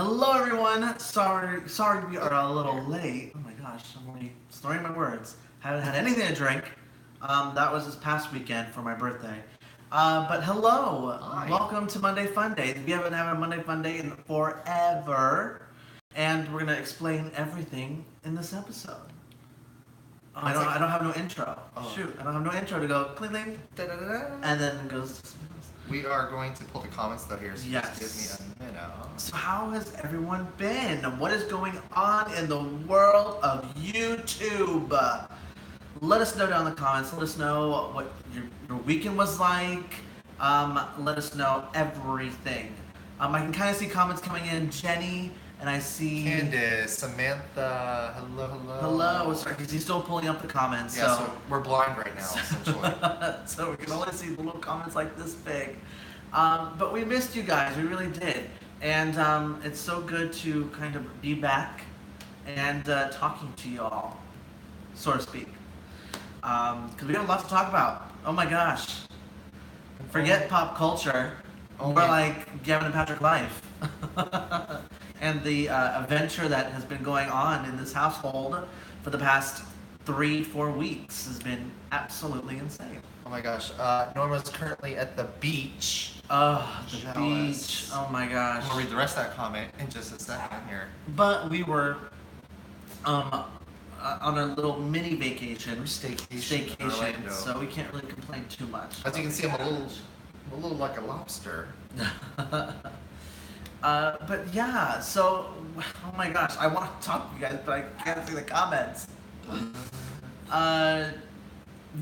Hello, everyone. Sorry we are a little late. Oh my gosh, I'm only slurring my words. Haven't had anything to drink. That was this past weekend for my birthday. But hello, Hi. welcome to Monday Funday. We haven't had a Monday Funday in forever, and we're gonna explain everything in this episode. Oh, I don't have no intro. Oh. Shoot, I don't have no intro to go cling cling, da da da da, and then it goes. We are going to pull the comments though here, so Yes. just give me a minute. So how has everyone been? What is going on in the world of YouTube? Let us know down in the comments. Let us know what your weekend was like. Let us know everything. I can kind of see comments coming in. Jenny, and I see... Candace, Samantha, hello. Hello. Sorry, because he's still pulling up the comments. Yeah, so we're blind right now, essentially. So we can only see the little comments like this big. But we missed you guys. We really did. And it's so good to kind of be back and talking to you all, so to speak. Because we got a lot to talk about. Oh my gosh. Forget pop culture. More like Gavin and Patrick life. And the adventure that has been going on in this household for the past 3-4 weeks has been absolutely insane. Oh my gosh. Norma's currently at the beach. Oh, the Jealous. beach. Oh my gosh. I'm gonna read the rest of that comment in just a second here. But we were on a little mini vacation. Staycation in Orlando. So we can't really complain too much. As you can see, I'm a little like a lobster. But yeah, so, oh my gosh, I want to talk to you guys, but I can't see the comments.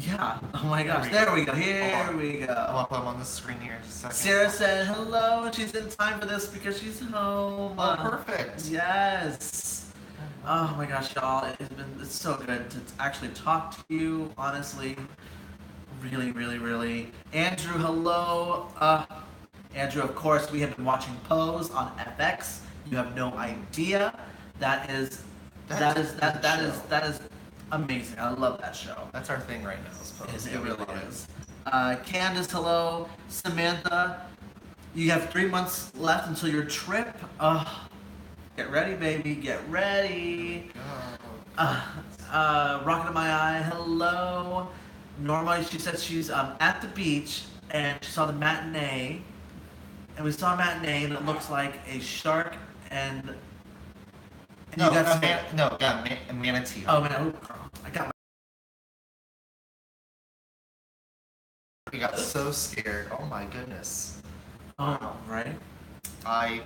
Yeah, oh my gosh, there we go, here we I'm go. gonna put them on the screen here in just a second. Sarah said hello, and she's in time for this because she's home. Oh, perfect. Yes. Oh my gosh, y'all, it's so good to actually talk to you, honestly. Really, really, really. Andrew, hello. Andrew, of course, we have been watching Pose on FX. You have no idea. That is amazing. I love that show. That's our thing right now. Is Pose. It really is. Candace, hello. Samantha, you have 3 months left until your trip. Get ready, baby. Get ready. Rocket in my eye, hello. Normally, she said she's at the beach and she saw the matinee. And we saw a matinee and it looks like a shark and No, you got a manatee. Oh man, I got We got so scared. Oh my goodness. oh right.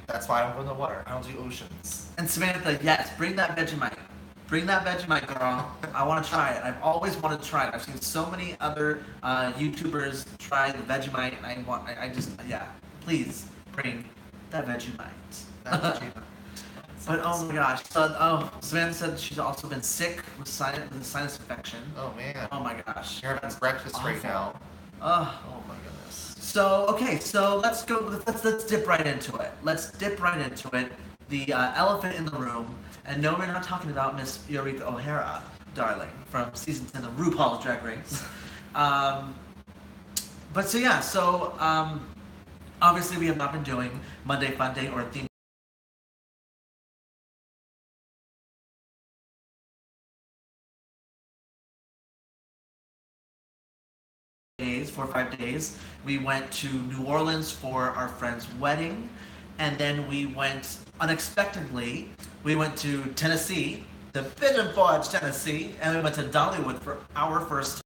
That's why I don't go in the water. I don't do oceans. And Samantha, yes, bring that Vegemite. Bring that Vegemite, girl. I want to try it. I've always wanted to try it. I've seen so many other YouTubers try the Vegemite, and I just, yeah. Please bring that Vegemite. But oh my gosh, so Samantha said she's also been sick with a sinus infection. Oh man. Oh my gosh. You're having breakfast right now. Oh my goodness. So okay, so let's go. Let's dip right into it. The elephant in the room, and no, we're not talking about Miss Eureka O'Hara, darling, from season 10 of RuPaul's Drag Race. But so yeah, so obviously we have not been doing Monday Funday or theme. 4 or 5 days. We went to New Orleans for our friend's wedding, and then we went unexpectedly. We went to Tennessee, the Pigeon Forge, Tennessee, and we went to Dollywood for our first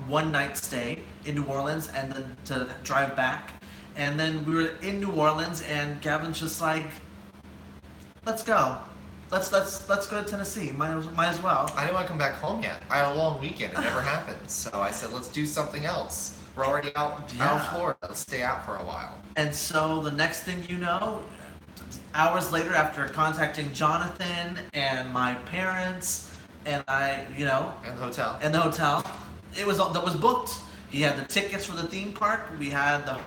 one night stay in New Orleans, and then to drive back. And then we were in New Orleans, and Gavin's just like, let's go. Let's go to Tennessee. Might as well. I didn't want to come back home yet. I had a long weekend. It never happened. So I said, let's do something else. We're already out of Florida. Let's stay out for a while. And so the next thing you know, hours later, after contacting Jonathan and my parents, and and the hotel, that was booked. He had the tickets for the theme park. We had the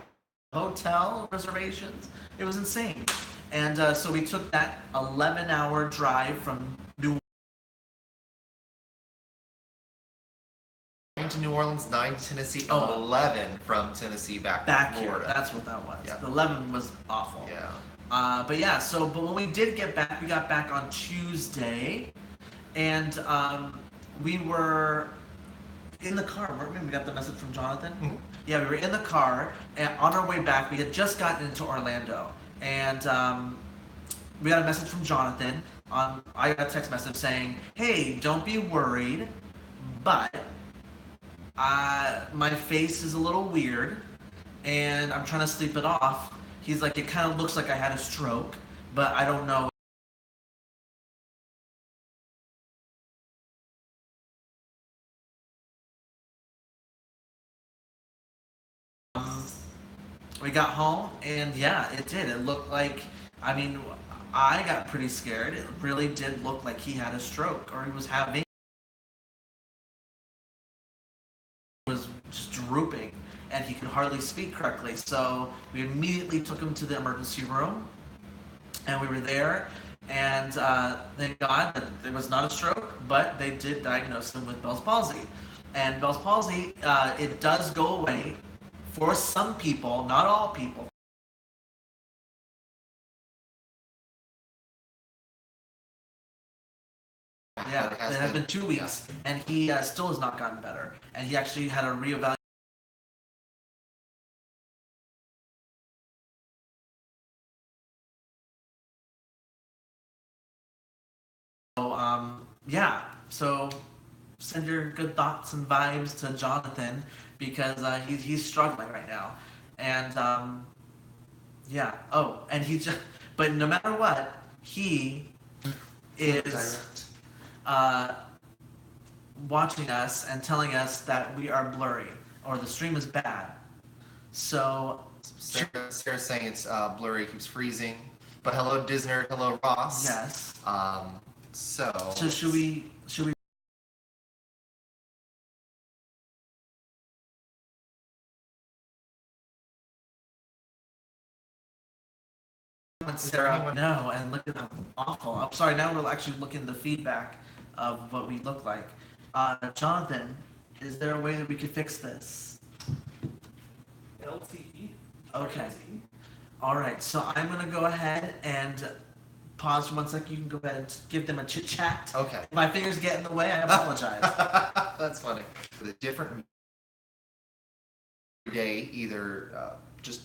hotel reservations. It was insane. And so we took that 11-hour drive from New driving to New Orleans, 9 to Tennessee, Oh. 11 from Tennessee back to here. Florida. That's what that was. Yeah. The 11 was awful. Yeah. But yeah, but when we did get back, we got back on Tuesday, and we were in the car, weren't we? We got the message from Jonathan. Mm-hmm. Yeah, we were in the car, and on our way back, we had just gotten into Orlando, and we got a message from Jonathan. I got a text message saying, "Hey, don't be worried, but my face is a little weird, and I'm trying to sleep it off." He's like, "It kind of looks like I had a stroke, but I don't know." We got home, and yeah, it did. It looked like, I mean, I got pretty scared. It really did look like he had a stroke, or he was just drooping, and he could hardly speak correctly. So we immediately took him to the emergency room, and we were there, and thank God that it was not a stroke, but they did diagnose him with Bell's palsy. And Bell's palsy, it does go away for some people, not all people. Yeah, it has been 2 weeks, and he still has not gotten better. And he actually had a reevaluation. So, yeah, so send your good thoughts and vibes to Jonathan, because he's struggling right now. And yeah, and he just, but no matter what, he is watching us and telling us that we are blurry or the stream is bad. So Sarah's saying it's blurry, keeps freezing. But hello, Disner. Hello, Ross. Yes. So should we? Sarah, no, and look at how awful. I'm sorry. Now we're actually looking at the feedback of what we look like. Jonathan, is there a way that we could fix this? LTE. Okay. All right. So I'm gonna go ahead and pause for 1 second. You can go ahead and give them a chit chat. Okay. If my fingers get in the way, I apologize. That's funny. The different day, either just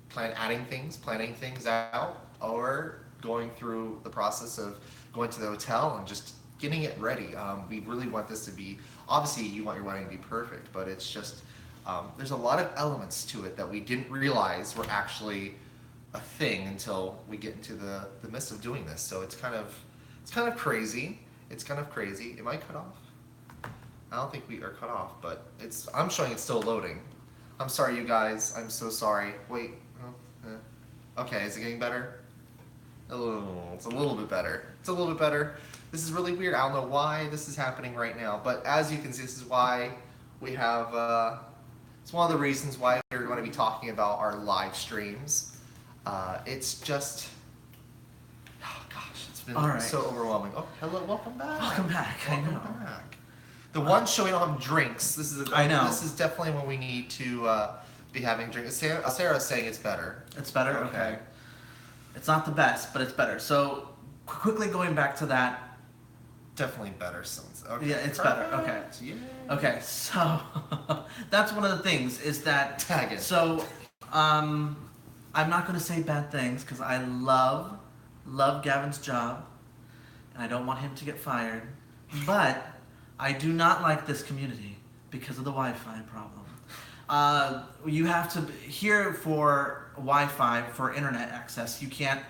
planning things out, or going through the process of going to the hotel and just getting it ready. We really want this to be, obviously you want your wedding to be perfect, but it's just, there's a lot of elements to it that we didn't realize were actually a thing until we get into the midst of doing this. So it's kind of crazy. It's kind of crazy. Am I cut off? I don't think we are cut off, but I'm showing it's still loading. I'm sorry, you guys. I'm so sorry. Wait. Okay, is it getting better? Oh, it's a little bit better. It's a little bit better. This is really weird. I don't know why this is happening right now, but as you can see, this is why we have, it's one of the reasons why we're going to be talking about our live streams. It's just, oh gosh, it's been so overwhelming. Oh, hello, welcome back. Welcome back. I know. Back. The one showing on drinks, I know. This is definitely when we need to be having drinks. Sarah's saying it's better. It's better? Okay. It's not the best, but it's better. So, quickly going back to that. Definitely better since. Okay. Yeah, it's better. Okay. Yeah. Okay, so that's one of the things is that. Tag it. So, I'm not going to say bad things because I love Gavin's job, and I don't want him to get fired. But I do not like this community because of the Wi-Fi problem. You have to, here for Wi-Fi, for internet access, you can't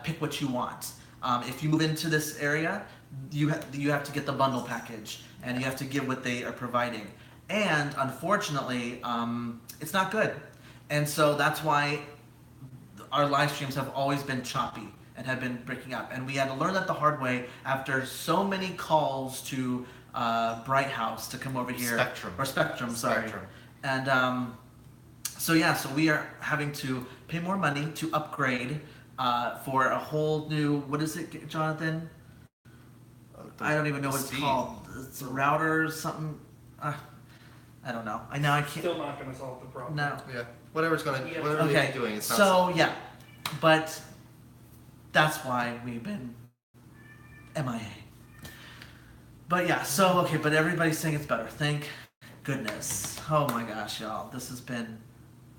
pick what you want. If you move into this area, you have to get the bundle package, and you have to give what they are providing. And unfortunately, it's not good. And so that's why our live streams have always been choppy and have been breaking up. And we had to learn that the hard way after so many calls to Bright House to come over here. Spectrum, sorry. And so we are having to pay more money to upgrade for a whole new, what is it, Jonathan? I don't even know what it's called. It's a router, something. I don't know. I know I can't. Still not going to solve the problem. No. Yeah. Whatever Yeah. they've been doing, it's not. So yeah, but that's why we've been MIA. But yeah, so okay, but everybody's saying it's better. Thank goodness. Oh my gosh, y'all, this has been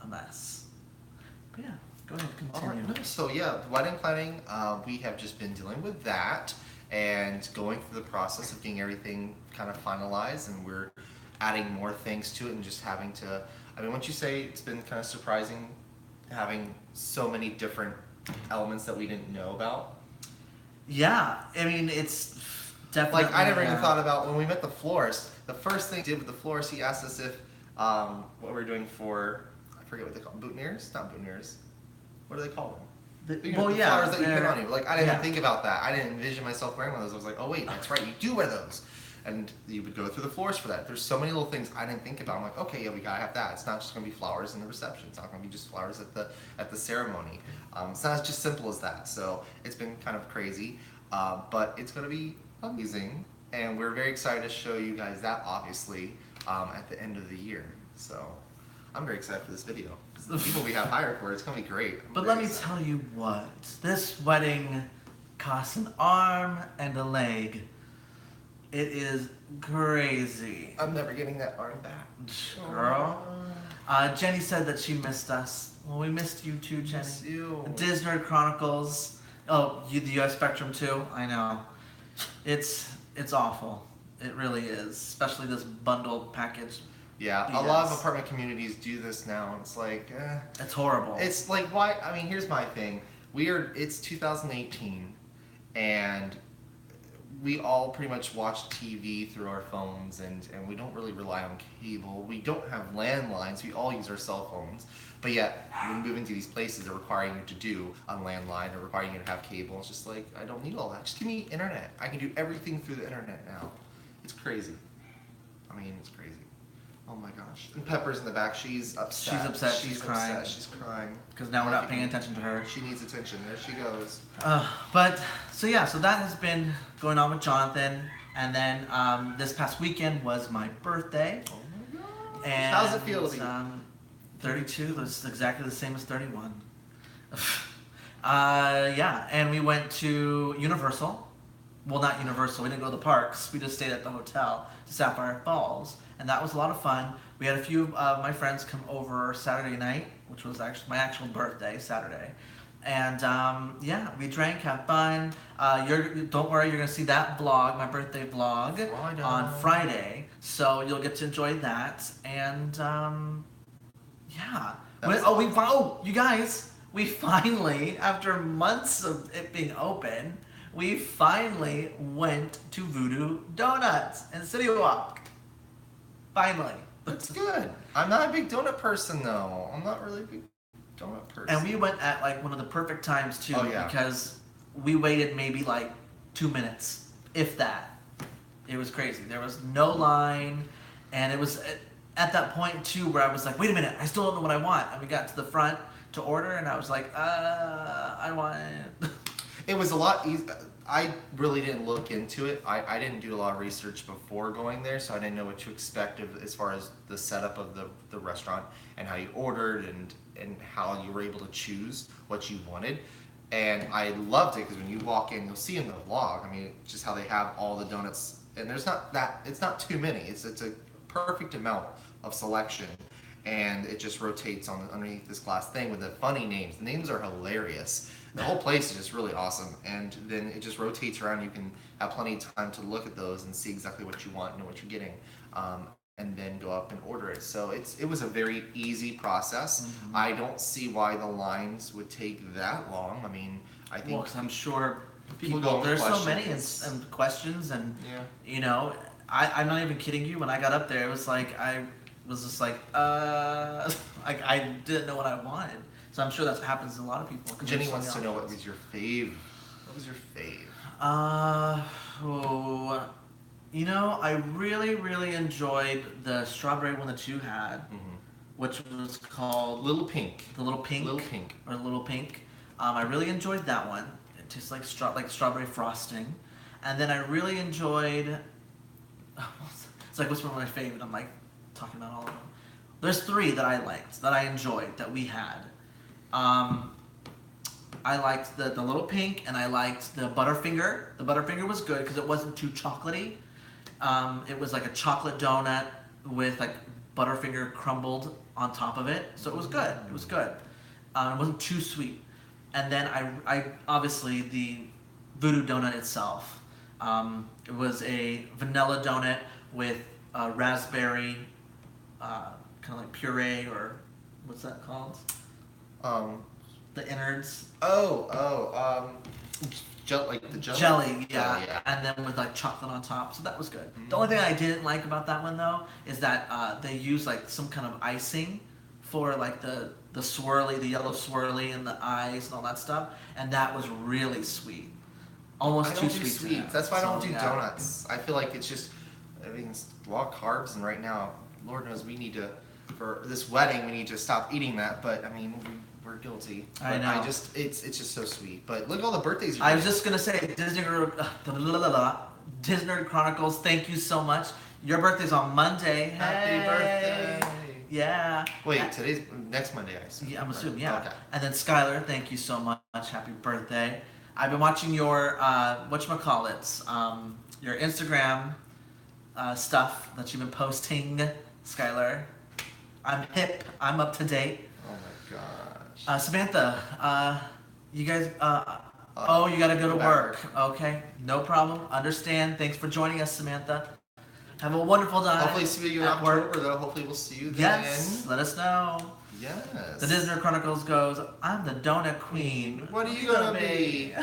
a mess. But yeah, go ahead, All continue. right. No, so yeah, wedding planning. We have just been dealing with that and going through the process of getting everything kind of finalized, and we're adding more things to it and just having to. I mean, once you say it's been kind of surprising having so many different elements that we didn't know about. Yeah, I mean it's definitely Like I never even thought about when we met the florist. The first thing he did with the florist, he asked us if what we're doing for, I forget what they call them, boutonnieres? Not boutonnieres. What do they call them? The flowers that you put on you. Like I didn't even think about that. I didn't envision myself wearing one of those. I was like, oh wait, that's right, you do wear those. And you would go through the florist for that. There's so many little things I didn't think about. I'm like, okay, yeah, we gotta have that. It's not just gonna be flowers in the reception. It's not gonna be just flowers at the ceremony. It's not just simple as that. So it's been kind of crazy, but it's gonna be amazing, and we're very excited to show you guys that obviously at the end of the year. So I'm very excited for this video. The people we have hired for it's gonna be great. But let me tell you what, this wedding costs an arm and a leg. It is crazy. I'm never getting that arm back. Girl. Jenny said that she missed us. Well, we missed you too, Jenny. Miss you. Disney Chronicles. Oh, the US Spectrum too. I know. It's awful. It really is. Especially this bundled package. Yeah, a lot of apartment communities do this now. It's like, it's horrible. It's like, why? I mean, here's my thing. It's 2018, and we all pretty much watch TV through our phones, and we don't really rely on cable. We don't have landlines. We all use our cell phones. But yet, when moving to these places, they're requiring you to do a landline or requiring you to have cable. It's just like, I don't need all that. Just give me internet. I can do everything through the internet now. It's crazy. I mean, it's crazy. Oh my gosh. And Pepper's in the back. She's upset. She's upset. She's crying. She's crying. Because now we're not paying attention to her. She needs attention. There she goes. But, so yeah, so that has been going on with Jonathan. And then this past weekend was my birthday. Oh my gosh. And How's it feel to be? 32. That's exactly the same as 31. Yeah, and we went to Universal. Well, not Universal. We didn't go to the parks. We just stayed at the hotel, Sapphire Falls. And that was a lot of fun. We had a few of my friends come over Saturday night, which was actually my actual birthday, Saturday. And yeah, we drank, had fun. Don't worry, you're gonna see that vlog, my birthday vlog, on Friday. So you'll get to enjoy that. And yeah. You guys, we finally, after months of it being open, we finally went to Voodoo Donuts in City Walk. Finally. That's good. I'm not a big donut person though. I'm not really a big donut person. And we went at like one of the perfect times too, because we waited maybe like 2 minutes, if that. It was crazy. There was no line, and it was at that point too where I was like, wait a minute, I still don't know what I want. And we got to the front to order, and I was like, I want it. It was a lot easier. I really didn't look into it. I didn't do a lot of research before going there, so I didn't know what to expect as far as the setup of the restaurant and how you ordered and how you were able to choose what you wanted. And I loved it because when you walk in, you'll see in the vlog, I mean, just how they have all the donuts. And it's not too many. It's a perfect amount of selection. And it just rotates underneath this glass thing with the funny names. The names are hilarious. The whole place is just really awesome, and then it just rotates around. You can have plenty of time to look at those and see exactly what you want and know what you're getting, and then go up and order it. So it was a very easy process. Mm-hmm. I don't see why the lines would take that long. I mean, I think because I'm sure people there's so many and questions, and you know, I'm not even kidding you. When I got up there, it was like I was just like I didn't know what I wanted. So I'm sure that happens to a lot of people. Jenny wants to know what was your fave. What was your fave? You know, I really, really enjoyed the strawberry one that you had, which was called Little Pink. The Little Pink. Little Pink. Or Little Pink. I really enjoyed that one. It tastes like strawberry frosting. And then I really enjoyed. It's like, what's one of my favorite? I'm like, talking about all of them. There's 3 that I liked, that I enjoyed, that we had. I liked the little pink, and I liked the Butterfinger. The Butterfinger was good because it wasn't too chocolatey. It was like a chocolate donut with like Butterfinger crumbled on top of it, so it was good. It was good. It wasn't too sweet. And then I obviously the Voodoo donut itself. It was a vanilla donut with raspberry, kind of like puree, or what's that called? The innards. Like the jelly. Jelly, yeah. Yeah. And then with like chocolate on top, so that was good. The only thing I didn't like about that one though is that they use like some kind of icing for like the swirly, the yellow swirly, and the eyes and all that stuff, and that was really sweet. Almost too sweet. Sweets. That's why I don't do donuts. I feel like it's just, I mean, it's a lot of carbs, and right now, Lord knows we need to, for this wedding, we need to stop eating that. But I mean, we're guilty. But I know. It's just so sweet. But look at all the birthdays. I was just gonna say Disney Chronicles. Thank you so much. Your birthday's on Monday. Happy birthday. Yeah. Wait, today's next Monday, I assume. Yeah, I'm assuming, yeah. Okay. And then Skylar, thank you so much. Happy birthday. I've been watching your whatchamacallits, your Instagram stuff that you've been posting, Skylar. I'm hip. I'm up to date. Oh my gosh. Samantha, you guys. You gotta go to work. Okay, no problem. Understand. Thanks for joining us, Samantha. Have a wonderful time. Hopefully see you in October, though. Hopefully we'll see you then. Yes, let us know. Yes. The Disney Chronicles goes, I'm the donut queen. What are you gonna be?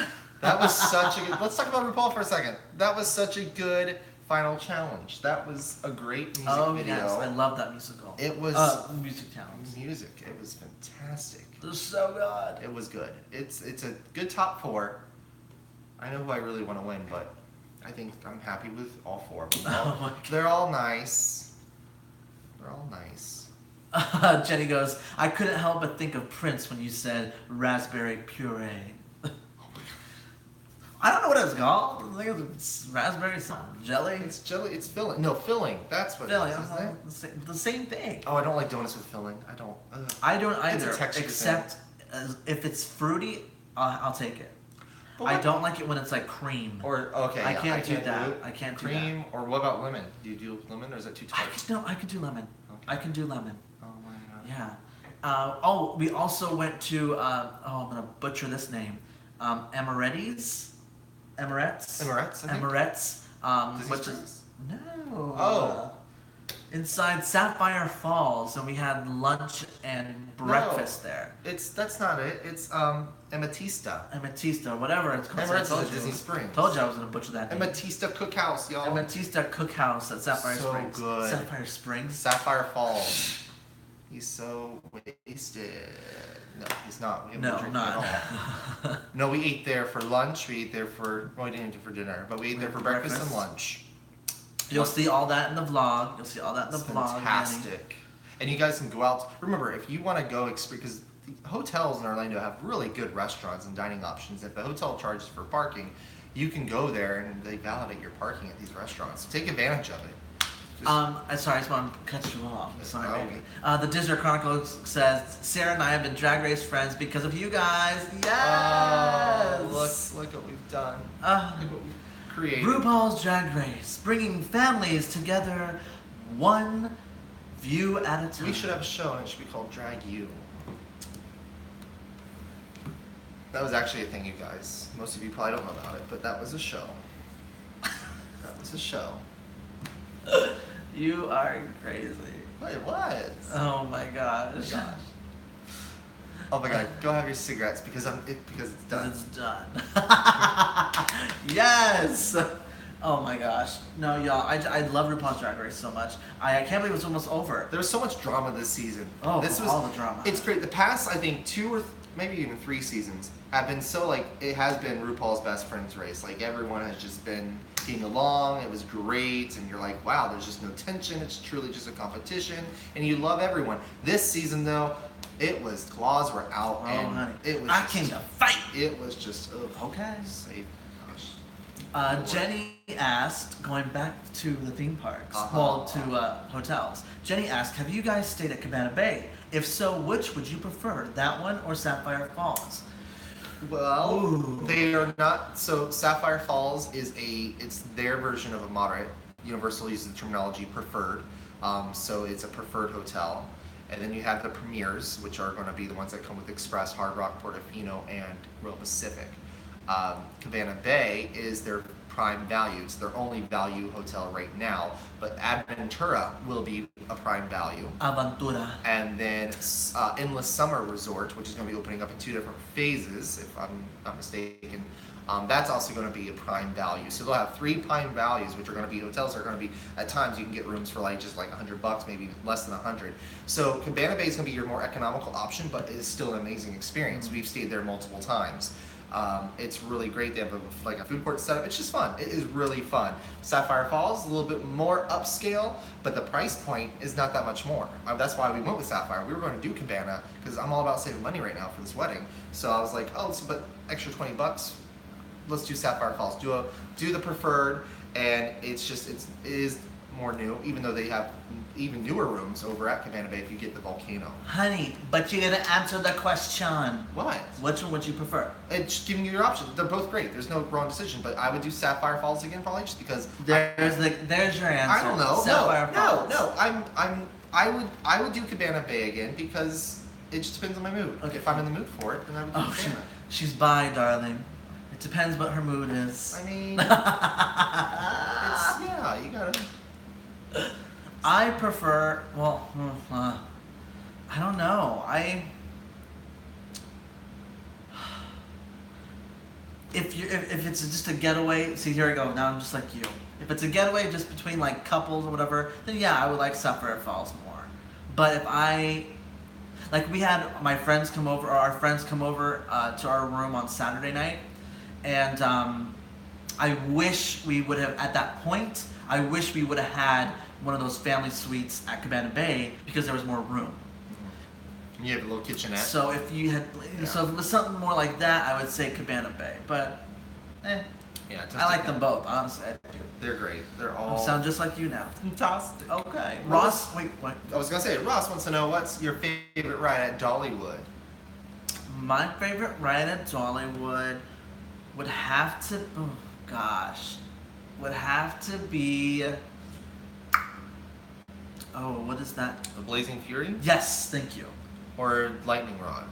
That was such a good... Let's talk about RuPaul for a second. That was such a good final challenge. That was a great music video. Yes, I love that musical. It was... music challenge. Music. It was fantastic. It was so good. It was good. It's a good top 4. I know who I really want to win, but I think I'm happy with all 4 of them. They're all nice. They're all nice. Jenny goes, I couldn't help but think of Prince when you said raspberry puree. I don't know what it's called. I think it's raspberry something. Jelly? It's jelly. It's filling. No, filling. That's what filling. it is, isn't it? The same thing. Oh, I don't like donuts with filling. I don't. I don't either. It's a texture except if it's fruity, I'll take it. I don't like it when it's like cream. Or okay, I can't do that. I can't do that. Cream, or what about lemon? Do you do lemon, or is that too tart? I can do lemon. Okay. I can do lemon. Oh my god. Yeah. We also went to. I'm gonna butcher this name. Emirates. Emirettes. I think. Emirates. Which is no. Oh. Inside Sapphire Falls, and we had lunch and breakfast there. That's not it. It's Ametista. Ametista, whatever it's called. Emirates is Disney Springs. Told you I was gonna butcher that name. Ametista Cookhouse, y'all. Ametista Cookhouse at Sapphire So Springs. good. Sapphire Springs. Sapphire Falls. He's so wasted. No, he's not. We haven't drinking at all. No, we ate there for lunch. We ate there for... Well, we didn't eat it for dinner, but we ate there for breakfast and lunch. You'll see all that in the vlog. You'll see all that in the vlog. Fantastic. And you guys can go out. Remember, if you want to go because hotels in Orlando have really good restaurants and dining options. If the hotel charges for parking, you can go there and they validate your parking at these restaurants. Take advantage of it. Sorry, I just want to cut you off. Sorry, Okay. baby. The Disney Chronicles says, Sarah and I have been Drag Race friends because of you guys. Yes! Look what we've done. Look what we've created. RuPaul's Drag Race, bringing families together one view at a time. We should have a show and it should be called Drag You. That was actually a thing, you guys. Most of you probably don't know about it, but that was a show. That was a show. You are crazy. Wait, what? Oh my gosh. Oh my gosh. Oh my god, go have your cigarettes because it's done. It's done. Yes! Oh my gosh. No, y'all, I love RuPaul's Drag Race so much. I can't believe it's almost over. There was so much drama this season. Oh, this was all the drama. It's great. The past, I think, 2 or maybe even 3 seasons have been so it has been RuPaul's best friends race. Like everyone has just been getting along. It was great, and you're like, wow, there's just no tension. It's truly just a competition, and you love everyone. This season, though, it was claws were out, and honey. it was. I came to fight. It was just Okay. Safe. Gosh. Jenny asked, going back to the theme parks, to hotels. Jenny asked, have you guys stayed at Cabana Bay? If so, which would you prefer, that one or Sapphire Falls? Well, Ooh. they are not. So Sapphire Falls it's their version of a moderate. Universal uses the terminology preferred. So it's a preferred hotel. And then you have the premiers, which are going to be the ones that come with Express, Hard Rock, Portofino, and Royal Pacific. Cabana Bay is their prime value. It's their only value hotel right now, but Adventura will be a prime value. Aventura. And then Endless Summer Resort, which is going to be opening up in 2 different phases, if I'm not mistaken. That's also going to be a prime value. So they'll have 3 prime values, which are going to be hotels that are going to be, at times you can get rooms for like just like $100, maybe less than 100. So Cabana Bay is going to be your more economical option, but it is still an amazing experience. We've stayed there multiple times. It's really great. They have a food court setup. It's just fun. It is really fun. Sapphire Falls, a little bit more upscale, but the price point is not that much more. That's why we went with Sapphire. We were going to do Cabana because I'm all about saving money right now for this wedding. So I was like, but extra $20. Let's do Sapphire Falls. Do the preferred, and it is more new, even though they have even newer rooms over at Cabana Bay if you get the Volcano. Honey, but you didn't answer the question. What? Which one would you prefer? It's just giving you your options. They're both great. There's no wrong decision, but I would do Sapphire Falls again probably just because. There's your answer. I don't know. Sapphire Falls. No. I would do Cabana Bay again because it just depends on my mood. Okay. If I'm in the mood for it, then I would do Cabana. She's bi, darling. It depends what her mood is. I mean, you gotta. I prefer, I don't know. If it's just a getaway, see, here I go. Now I'm just like you. If it's a getaway just between like couples or whatever, then yeah, I would like Sapphire Falls more. But if we had our friends come over to our room on Saturday night, and I wish we would have, at that point, had one of those family suites at Cabana Bay because there was more room. You have a little kitchenette. So if it was something more like that, I would say Cabana Bay. But, I like them both, honestly. They're great. They're all. Sound just like you now. Fantastic. Okay. Ross, wait, what? I was gonna say, Ross wants to know what's your favorite ride at Dollywood. My favorite ride at Dollywood would have to be. Oh, what is that? The Blazing Fury? Yes, thank you. Or Lightning Rod?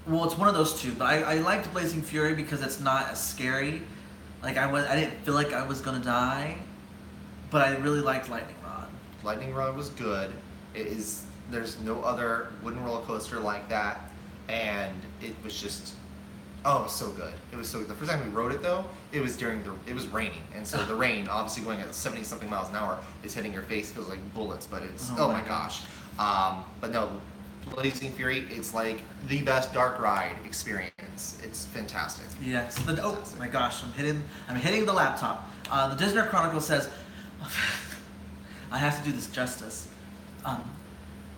Well, it's one of those two, but I liked Blazing Fury because it's not as scary. I didn't feel like I was gonna die, but I really liked Lightning Rod. Lightning Rod was good. There's no other wooden roller coaster like that, and it was just. Oh, it was so good. It was so good. The first time we rode it though, it was raining. And so the rain, obviously going at 70 something miles an hour, is hitting your face. It feels like bullets, but it's, oh my gosh. But no, Blazing Fury, it's like the best dark ride experience. It's fantastic. Yes. Oh my gosh, I'm hitting the laptop. The Disney Chronicle says, I have to do this justice.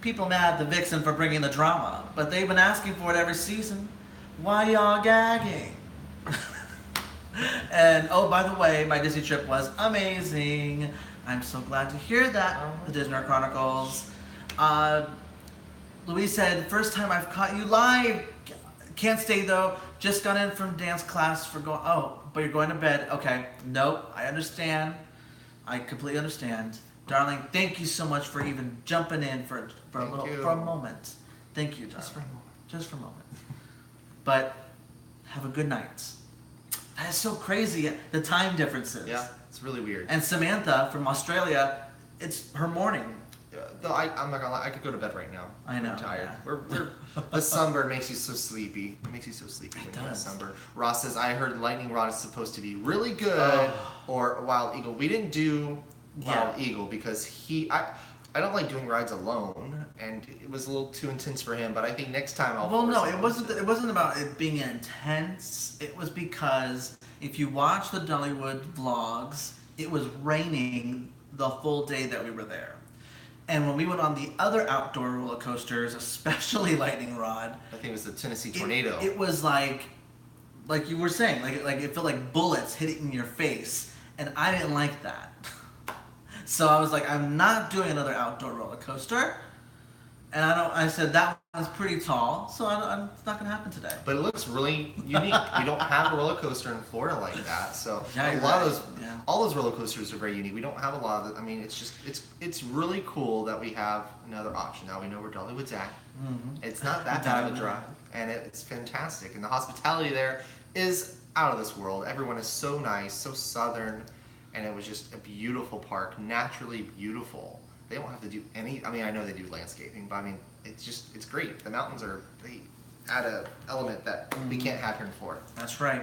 People mad at the Vixen for bringing the drama, but they've been asking for it every season. Why y'all gagging? And oh, by the way, my Disney trip was amazing. I'm so glad to hear that. The Disney Chronicles. Louise said, first time I've caught you live. Can't stay though. Just got in from dance class for going. Oh, but you're going to bed. Okay. Nope. I understand. I completely understand. Darling, thank you so much for even jumping in for a moment. Thank you, darling. Just for a moment. But have a good night. That is so crazy, the time differences. Yeah, it's really weird. And Samantha from Australia, it's her morning. I'm not gonna lie, I could go to bed right now. I know. I'm tired. Yeah. The sunburn makes you so sleepy. It makes you so sleepy when you have sunburn. Ross says, I heard Lightning Rod is supposed to be really good, or Wild Eagle. We didn't do Wild Eagle because I don't like doing rides alone, and it was a little too intense for him. But I think next time I'll. Well, no, it wasn't about it being intense. It was because if you watch the Dollywood vlogs, it was raining the full day that we were there, and when we went on the other outdoor roller coasters, especially Lightning Rod, I think it was the Tennessee Tornado. It was like like you were saying, like it felt like bullets hitting your face, and I didn't like that. So I was like, I'm not doing another outdoor roller coaster. And I said that one's pretty tall, so it's not gonna happen today. But it looks really unique. We don't have a roller coaster in Florida like that, so Yeah, a lot right. of those, Yeah. all those roller coasters are very unique. We don't have a lot of it. I mean, it's just it's really cool that we have another option. Now we know where Dollywood's at. Mm-hmm. It's not that bad of a drive, and it's fantastic. And the hospitality there is out of this world. Everyone is so nice, so southern, and it was just a beautiful park, naturally beautiful. They don't have to do any. I mean, I know they do landscaping, but I mean, it's great. The mountains they add a element that we can't have here in Florida. That's right.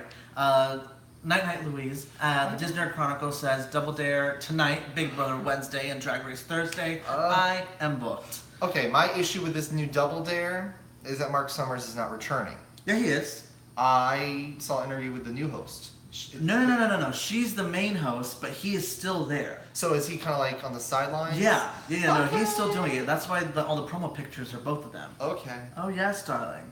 Night Louise. The Disney Chronicle says Double Dare tonight, Big Brother Wednesday, and Drag Race Thursday. I am booked. Okay, my issue with this new Double Dare is that Mark Summers is not returning. Yeah, he is. I saw an interview with the new host. No. She's the main host, but he is still there. So is he kind of like on the sidelines? Yeah. No, he's still doing it. That's why all the promo pictures are both of them. Okay. Oh yes, darling.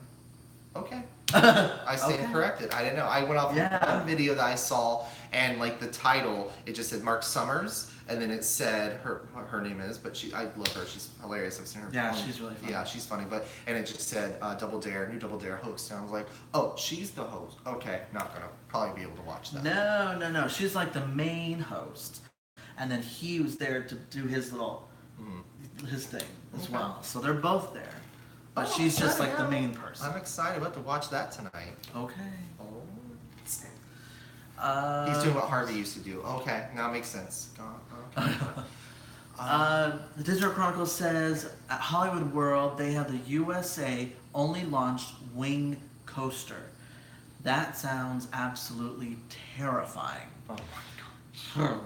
Okay. I stand Okay. corrected. I didn't know. I went off one video that I saw, and like the title, it just said Mark Summers, and then it said her name is, but I love her. She's hilarious. I've seen her. Yeah, she's really funny. Yeah, she's funny. And it just said Double Dare, new Double Dare host, and I was like, oh, she's the host. Okay, not gonna probably be able to watch that. No. She's like the main host, and then he was there to do his little his thing as well. So they're both there. But she's just like the main person. I'm excited about to watch that tonight. Okay. He's doing what Harvey used to do. Okay, now it makes sense. Okay. The Disney Chronicle says at Hollywood World they have the USA only launched wing coaster. That sounds absolutely terrifying. Oh my gosh.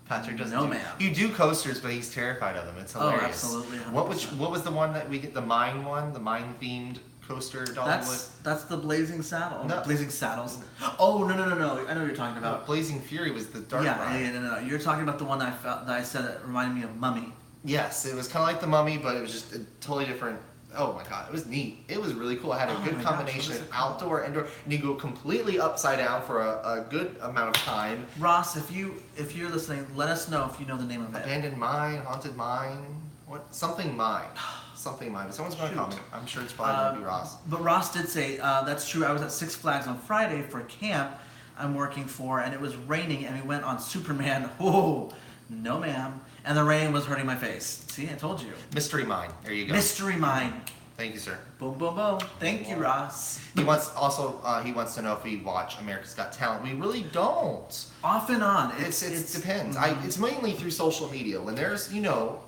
Patrick doesn't. No, ma'am. You do coasters, but he's terrified of them. It's hilarious. Oh, absolutely. 100%. What was the one that we get? The mine one, the mine themed coaster. Dollywood. That's the Blazing Saddle. No. Blazing Saddles. Oh no! I know what you're talking about. Blazing Fury was the dark ride. No. You're talking about the one that I said that reminded me of Mummy. Yes, it was kind of like the Mummy, but it was just a totally different. Oh my god, it was neat. It was really cool. It had a good combination of outdoor, indoor, and you go completely upside down for a good amount of time. Ross, if you're listening, let us know if you know the name of it. Abandoned Mine, Haunted Mine, something Mine. But someone's going to comment. I'm sure it's probably going to be Ross. But Ross did say, that's true. I was at Six Flags on Friday for camp I'm working for, and it was raining, and we went on Superman. Oh, no ma'am. And the rain was hurting my face. See, I told you. Mystery Mine. There you go. Mystery Mine. Thank you, sir. Boom, boom, boom. Thank you, Ross. He wants to know if we watch America's Got Talent. We really don't. Off and on. It depends. It's mainly through social media. When there's,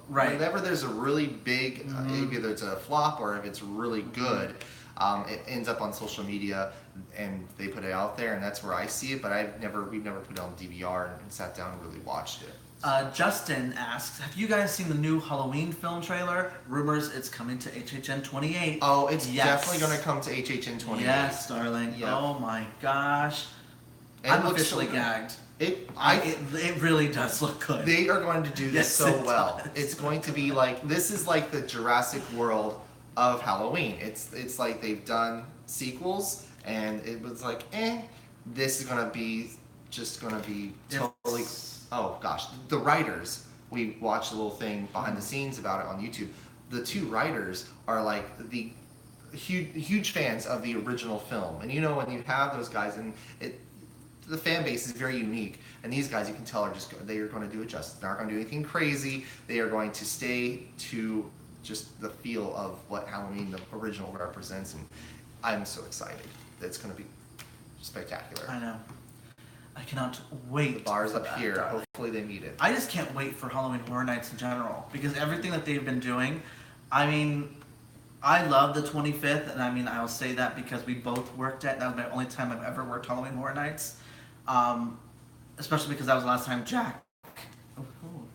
right. whenever there's a really big, either it's a flop or if it's really good, it ends up on social media and they put it out there, and that's where I see it. But we've never put it on DVR and sat down and really watched it. Justin asks, have you guys seen the new Halloween film trailer? Rumors it's coming to HHN 28. Oh, it's definitely going to come to HHN 28. Yes, darling. Yep. Oh my gosh. It I'm looks officially so gagged. It really does look good. They are going to do this Yes, so well. does. It's going to be like, this is like the Jurassic World of Halloween. It's like they've done sequels and it was like, this is going to be totally. Oh gosh, the writers, we watched a little thing behind the scenes about it on YouTube. The two writers are like the huge fans of the original film. And when you have those guys, and the fan base is very unique. And these guys, you can tell, they are going to do it justice. They're not going to do anything crazy. They are going to stay to just the feel of what Halloween, the original, represents. And I'm so excited. It's going to be spectacular. I know. I cannot wait. The bar's for up that, here. darling. Hopefully they meet it. I just can't wait for Halloween Horror Nights in general, because everything that they've been doing, I mean, I love the 25th, and I mean, I'll say that because we both worked that was my only time I've ever worked Halloween Horror Nights, especially because that was the last time Jack,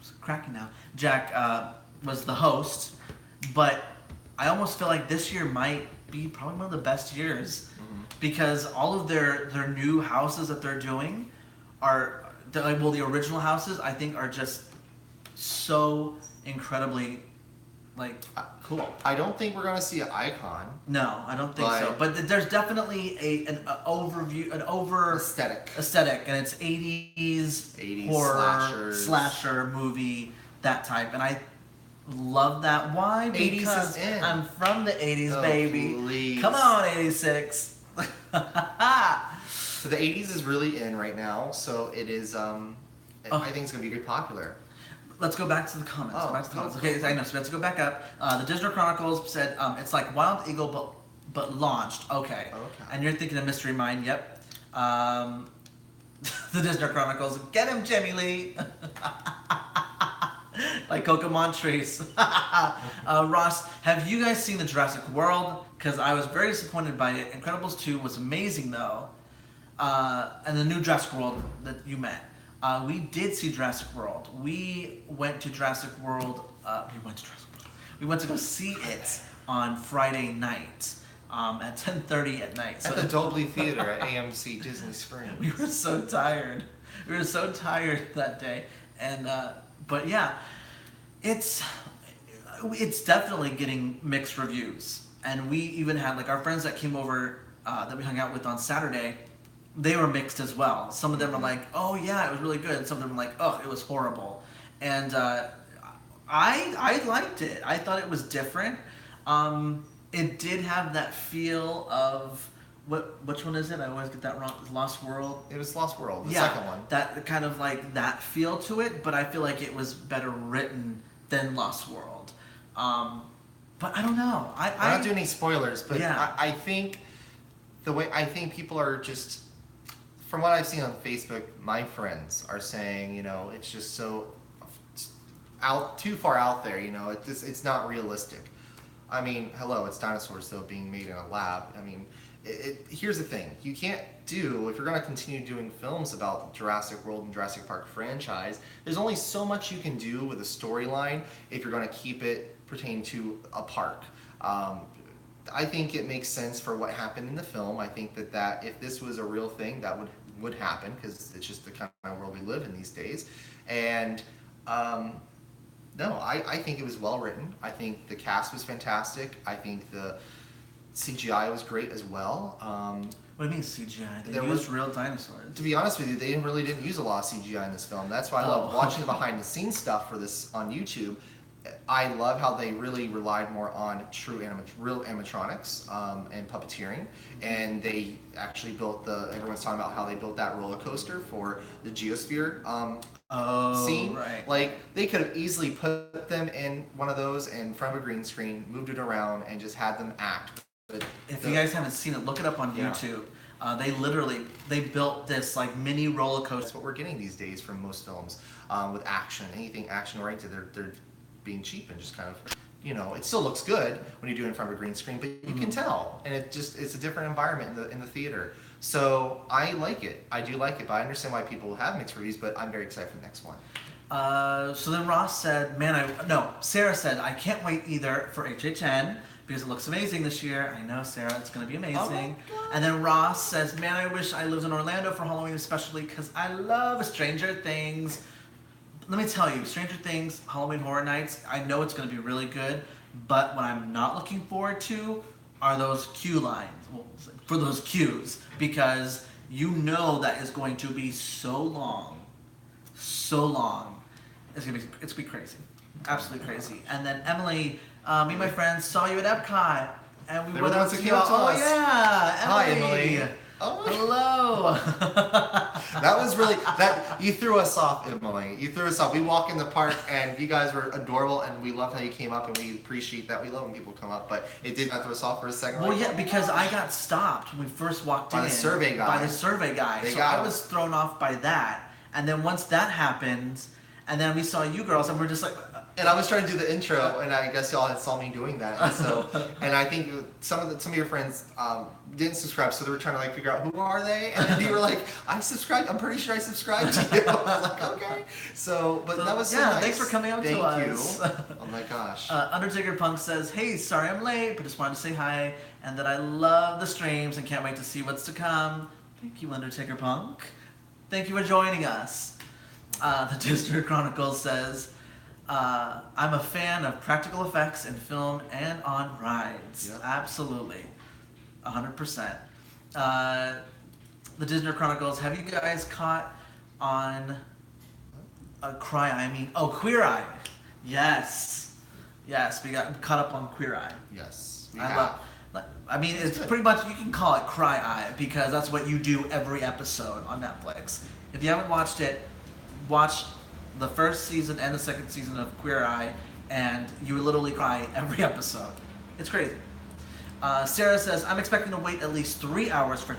it's cracking now, Jack was the host, but I almost feel like this year might be probably one of the best years, because all of their new houses that they're doing are, the original houses I think are just so incredibly Like, cool. I don't think we're gonna see an icon. No, I don't think so. But there's definitely an overview, aesthetic, and it's 80s horror slasher movie, that type, and I love that. Why? Because 80s is in. I'm from the 80s, baby. Please. Come on, 86. So the 80s is really in right now. So it is. I think it's gonna be very popular. Let's go back to the comments. Oh, Okay, I know. So let's go back up. The Digital Chronicles said it's like Wild Eagle, but launched. Okay. And you're thinking of Mystery Mine. Yep. The Digital Chronicles. Get him, Jimmy Lee. Like Coco Montrese. Ross, have you guys seen the Jurassic World? Because I was very disappointed by it. Incredibles 2 was amazing though. And the new Jurassic World that you met. We did see Jurassic World. We went to Jurassic World. We went to go see it on Friday night at 10:30 at night. At the Dolby Theater at AMC Disney Springs. We were so tired. We were so tired that day, and but yeah, it's definitely getting mixed reviews. And we even had like our friends that came over that we hung out with on Saturday. They were mixed as well. Some of them were like, "Oh yeah, it was really good." And some of them were like, "Oh, it was horrible." And I liked it. I thought it was different. It did have that feel of which one is it? I always get that wrong. Lost World. It was Lost World, the second one. That kind of like that feel to it, but I feel like it was better written than Lost World. But I don't know. We're not doing any spoilers, but yeah. I think I think people are just, from what I've seen on Facebook, my friends are saying, it's just so too far out there. It's not realistic. I mean, hello, it's dinosaurs though being made in a lab. I mean, here's the thing: you can't if you're going to continue doing films about the Jurassic World and Jurassic Park franchise. There's only so much you can do with a storyline if you're going to keep it pertain to a park. I think it makes sense for what happened in the film. I think that if this was a real thing, that would happen, because it's just the kind of world we live in these days. And no, I think it was well written. I think the cast was fantastic. I think the CGI was great as well. What do you mean CGI? They used real dinosaurs. To be honest with you, they really didn't use a lot of CGI in this film. That's why I love watching the behind the scenes stuff for this on YouTube. I love how they really relied more on real animatronics and puppeteering, and they actually built everyone's talking about how they built that roller coaster for the Geosphere scene. Right. Like, they could have easily put them in one of those in front of a green screen, moved it around, and just had them act. But if you guys haven't seen it, look it up on YouTube. They built this like mini roller coaster. That's what we're getting these days from most films with action. Anything action oriented, they're being cheap and just kind of, it still looks good when you do it in front of a green screen, but you can tell, and it's a different environment in the theater. So I like it. I do like it, but I understand why people have mixed reviews, but I'm very excited for the next one. So then Ross said, Sarah said, I can't wait either for HHN because it looks amazing this year. I know, Sarah, it's going to be amazing. Oh, and then Ross says, man, I wish I lived in Orlando for Halloween, especially because I love Stranger Things. Let me tell you, Stranger Things, Halloween Horror Nights, I know it's going to be really good, but what I'm not looking forward to are those queue lines, for those queues, because that is going to be so long. It's going to be crazy, absolutely crazy. And then Emily, me and my friends saw you at Epcot, and we went out to you. Oh yeah, Emily. Hi, Emily. Oh, hello. That was really you threw us off, Emily. You threw us off. We walk in the park and you guys were adorable, and we loved how you came up, and we appreciate that. We love when people come up, but it did not throw us off for a second. Well, yeah, because I got stopped when we first walked in by the survey guy. So I was thrown off by that, and then once that happened, and then we saw you girls, and we're just like. And I was trying to do the intro, and I guess y'all had saw me doing that. And so, and I think some of your friends didn't subscribe, so they were trying to figure out who are they, and then you were like, "I subscribed. I'm pretty sure I subscribed to you." I was like, "Okay." So that was so nice. Thanks for coming out to us. Thank you. Oh my gosh. Undertaker Punk says, "Hey, sorry I'm late, but just wanted to say hi, and that I love the streams and can't wait to see what's to come." Thank you, Undertaker Punk. Thank you for joining us. The District Chronicles says. I'm a fan of practical effects in film and on rides. Yep. Absolutely. 100%. The Disney Chronicles, have you guys caught on Queer Eye? Yes. Yes, we got caught up on Queer Eye. Yes, we I have. love. I mean, it's pretty much, you can call it Cry Eye because that's what you do every episode on Netflix. If you haven't watched it, watch the first season and the second season of Queer Eye, and you literally cry every episode. It's crazy. Sarah says, I'm expecting to wait at least 3 hours for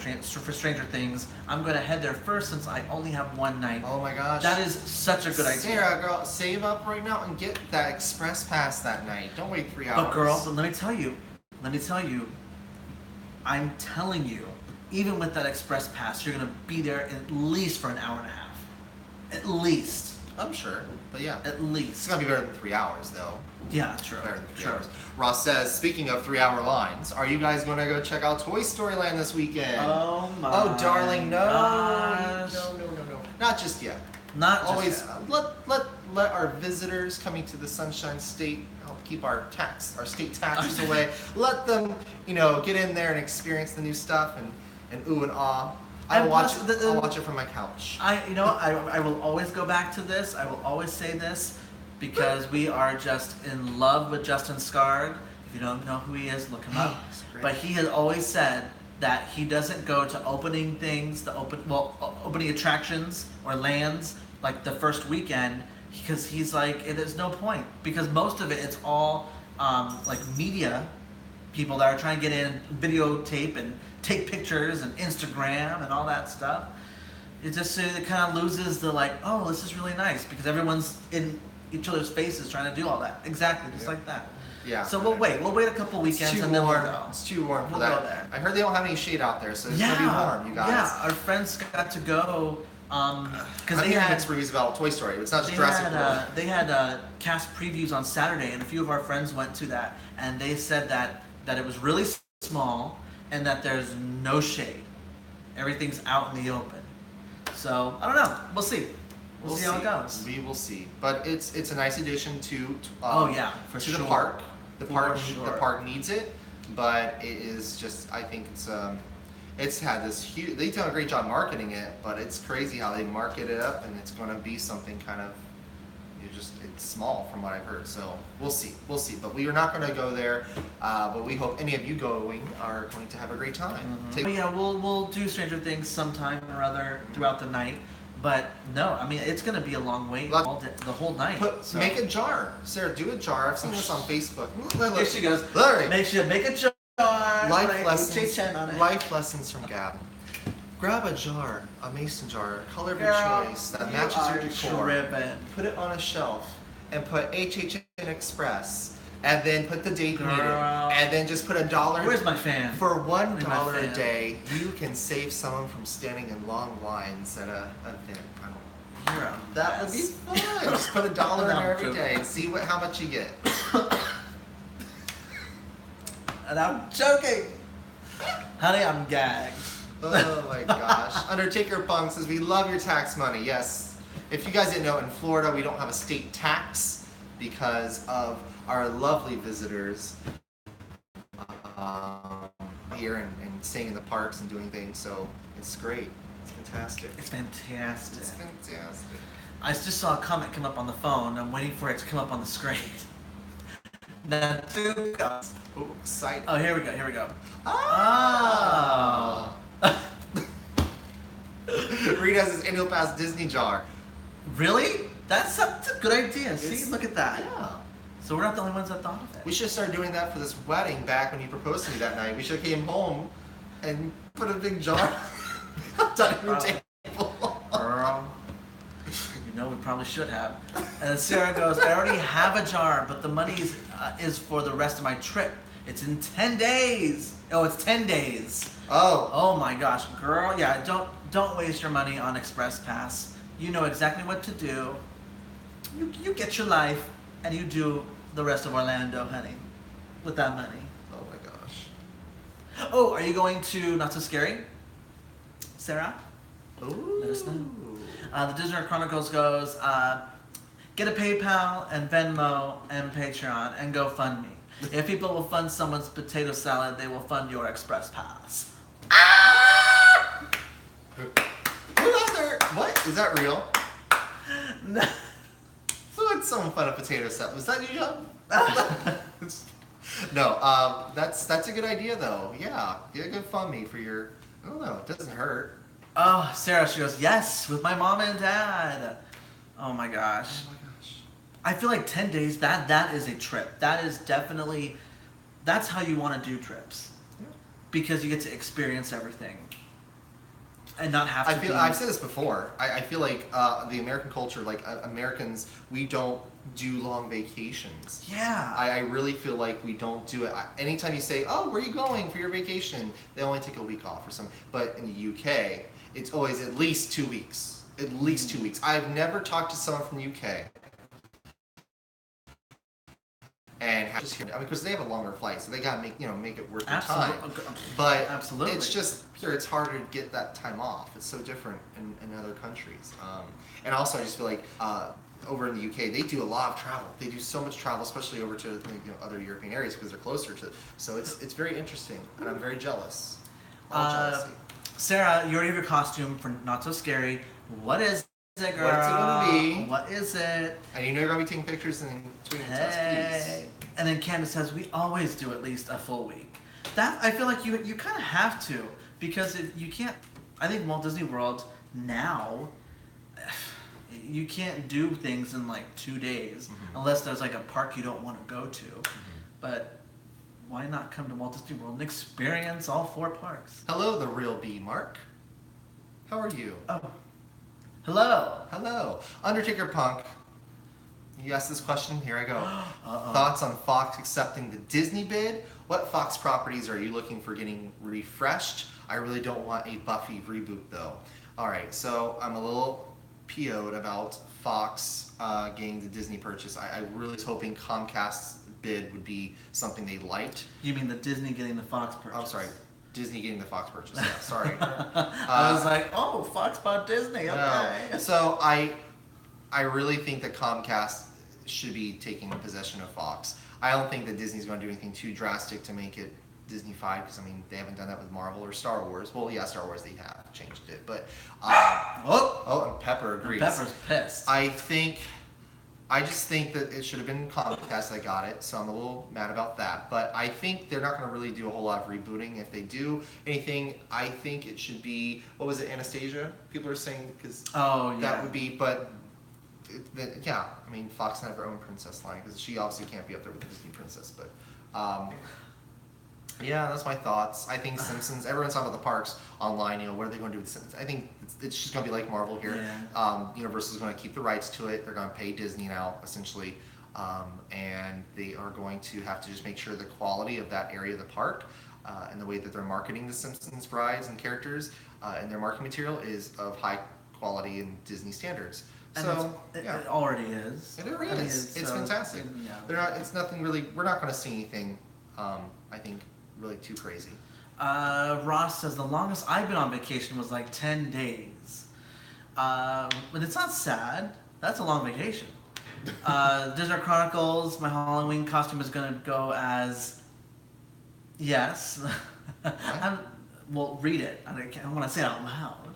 Stranger Things. I'm going to head there first since I only have one night. Oh my gosh. That is such a good idea. Sarah, girl, save up right now and get that express pass that night. Don't wait 3 hours. But girl, let me tell you, I'm telling you, even with that express pass, you're going to be there at least for an hour and a half. At least. I'm sure, but yeah. At It's least. gonna be better than 3 hours, though. Yeah, true. Better than 3 True. hours. Ross says, speaking of 3-hour lines, are you guys gonna go check out Toy Story Land this weekend? Oh my. Oh, darling, no. gosh. No. Not just yet. Not just Always yet. let our visitors coming to the Sunshine State help keep our state taxes away. Let them, get in there and experience the new stuff and ooh and ah. I'll watch it from my couch. I will always go back to this. I will always say this because we are just in love with Justin Scard. If you don't know who he is, look him up. But he has always said that he doesn't go to opening things, opening attractions or lands like the first weekend because he's like, there's no point because most of it's all like media people that are trying to get in, videotape and take pictures and Instagram and all that stuff. It kind of loses the oh, this is really nice because everyone's in each other's faces trying to do all that. Exactly, just like that. Yeah. So we'll wait a couple weekends and then we'll go. It's too warm for We'll that. go there. I heard they don't have any shade out there, so it's gonna be warm, you guys. Yeah, our friends got to go because they had mixed reviews about Toy Story. It's not just Jurassic World. They had cast previews on Saturday, and a few of our friends went to that, and they said that it was really small and that there's no shade. Everything's out in the open. So I don't know. We'll see. We'll see how it goes. We will see. But it's a nice addition to for to sure. the park. The For park needs it, but it is just I think it's had this huge. They've done a great job marketing it, but it's crazy how they market it up, and it's going to be something kind of. It's small from what I've heard, so we'll see. But we are not going to go there. But we hope any of you going are going to have a great time. Mm-hmm. We'll do Stranger Things sometime or other throughout the night. But no, I mean it's going to be a long wait the whole night. Make a jar, Sarah. Do a jar. I've seen this on Facebook. Here she goes. Larry. Make a jar. Life lessons from Gavin. Grab a jar, a mason jar, color of your choice that matches your decor. Driven. Put it on a shelf and put HHN Express, and then put the date needed, and then just put $1. Where's my fan? For $1 a day, you can save someone from standing in long lines at a event. That would be fun. Just put $1 in there every day and see how much you get. And I'm joking. Honey, I'm gagged. Oh my gosh. Undertaker Punk says, we love your tax money. Yes. If you guys didn't know, in Florida, we don't have a state tax because of our lovely visitors here and staying in the parks and doing things. So it's great. It's fantastic. It's fantastic. It's fantastic. I just saw a comment come up on the phone. I'm waiting for it to come up on the screen. Oh, excited. Oh, here we go. Ah. Reed has his annual pass Disney jar. Really? That's a good idea. See, look at that. Yeah. So we're not the only ones that thought of it. We should start doing that for this wedding back when you proposed to me that night. We should have came home and put a big jar on the dining room table. Girl. We probably should have. And then Sarah goes, I already have a jar, but the money is for the rest of my trip. It's in 10 days. Oh, it's 10 days. Oh my gosh, girl. Yeah, don't waste your money on Express Pass. You know exactly what to do. You get your life, and you do the rest of Orlando, honey, with that money. Oh my gosh. Oh, are you going to Not So Scary, Sarah? Ooh. Let us know. The Disney Chronicles goes, Get a PayPal and Venmo and Patreon and GoFundMe. If people will fund someone's potato salad, they will fund your Express Pass. Who else there? What? Is that real? No. Who had someone fund a potato salad? Was that you, John? No, that's a good idea though. Yeah, get a GoFundMe for your. I don't know. It doesn't hurt. Oh, Sarah, she goes, yes, with my mom and dad. Oh my gosh. Oh my gosh. I feel like 10 days, that is a trip. That is definitely, that's how you want to do trips. Yeah. Because you get to experience everything. And not have to I've said this before. I feel like the American culture, like Americans, we don't do long vacations. Yeah. I really feel like we don't do it. Anytime you say, oh, where are you going for your vacation? They only take a week off or something. But in the UK, it's always at least 2 weeks. At least 2 weeks. I've never talked to someone from the UK. And because they have a longer flight, so they gotta make it worth their time. But absolutely, it's just here. It's harder to get that time off. It's so different in other countries. And also, I just feel like over in the UK, they do a lot of travel. They do so much travel, especially over to other European areas because they're closer to. So it's very interesting, and I'm very jealous. All jealousy. Sarah, you already have your costume for Not So Scary. What is it, girl? What's it gonna be? What is it? And you know you're gonna be taking pictures and tweeting it to us, please. And then Candace says we always do at least a full week. That I feel like you kind of have to because you can't. I think Walt Disney World now you can't do things in like 2 days unless there's like a park you don't want to go to. But why not come to Walt Disney World and experience all 4 parks? Hello, the real B, Mark. How are you? Oh, hello. Hello. Undertaker Punk. You asked this question, here I go. Thoughts on Fox accepting the Disney bid? What Fox properties are you looking for getting refreshed? I really don't want a Buffy reboot though. Alright, so I'm a little PO'd about Fox getting the Disney purchase. I really was hoping Comcast's bid would be something they liked. You mean the Disney getting the Fox purchase? I'm sorry. Disney getting the Fox purchase. Yeah, sorry. I was like, oh, Fox bought Disney. Okay. No. So I really think that Comcast should be taking possession of Fox. I don't think that Disney's going to do anything too drastic to make it Disney-fied because I mean they haven't done that with Marvel or Star Wars. Well, yeah, Star Wars they have changed it, but and Pepper agrees. Pepper's pissed. I just think that it should have been Comcast that got it, so I'm a little mad about that. But I think they're not going to really do a whole lot of rebooting. If they do anything, I think it should be, what was it, Anastasia? People are saying, because that would be, but yeah, I mean, Fox can have their own princess line, because she obviously can't be up there with the Disney princess, but yeah, that's my thoughts. I think Simpsons, everyone's talking about the parks online, what are they going to do with Simpsons? I think it's just going to be like Marvel here. Yeah. Universal's going to keep the rights to it. They're going to pay Disney now, essentially. And they are going to have to just make sure the quality of that area of the park and the way that they're marketing the Simpsons rides and characters and their marketing material is of high quality and Disney standards. And so it already is. It already is. It's fantastic. Yeah. It's nothing really. We're not going to see anything. I think really too crazy. Ross says the longest I've been on vacation was like 10 days. But it's not sad. That's a long vacation. Desert Chronicles, my Halloween costume is going to go as... Yes. Well, read it. I want to say it out loud.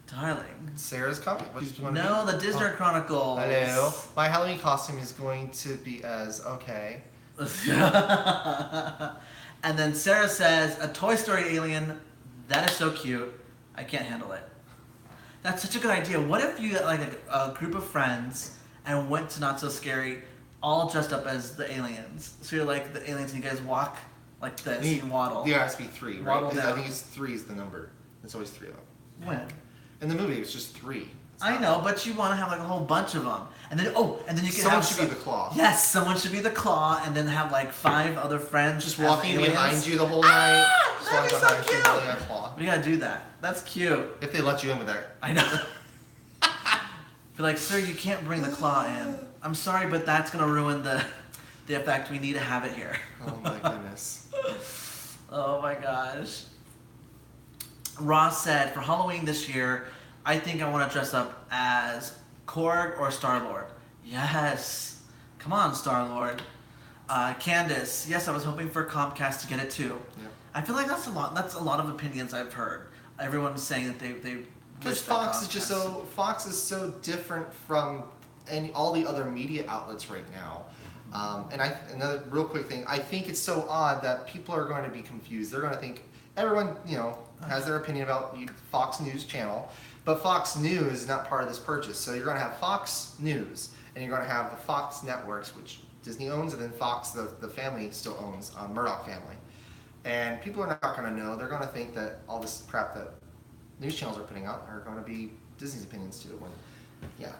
Darling. Sarah's comic. No, the Desert Chronicles. Hello. My Halloween costume is going to be as... Okay. And then Sarah says, a Toy Story alien, that is so cute. I can't handle it. That's such a good idea. What if you got like a group of friends and went to Not So Scary all dressed up as the aliens? So you're like the aliens and you guys walk like this and waddle. Yeah, it has to be 3, right? Waddle down. I think it's 3 is the number. It's always 3 of them. When? In the movie, it's just 3. I know, but you want to have like a whole bunch of them, and then you can someone have should be the claw. Yes, someone should be the claw, and then have like 5 other friends just walking behind you the whole night. That'd be so cute. A claw. We gotta do that. That's cute. If they let you in with that. I know. Be like, sir, you can't bring the claw in. I'm sorry, but that's gonna ruin the effect. We need to have it here. Oh my goodness. Oh my gosh. Ross said, for Halloween this year, I think I want to dress up as Korg or Star-Lord. Yes. Come on, Star-Lord. Candace, yes, I was hoping for Comcast to get it too. Yep. I feel like that's a lot. That's a lot of opinions I've heard. Everyone's saying that they Because wish that Fox is so different from all the other media outlets right now. Another real quick thing, I think it's so odd that people are going to be confused. They're going to think everyone, has their opinion about Fox News channel, but Fox News is not part of this purchase. So you're going to have Fox News, and you're going to have the Fox networks, which Disney owns, and then Fox, the family still owns, Murdoch family. And people are not going to know. They're going to think that all this crap that news channels are putting out are going to be Disney's opinions too. When,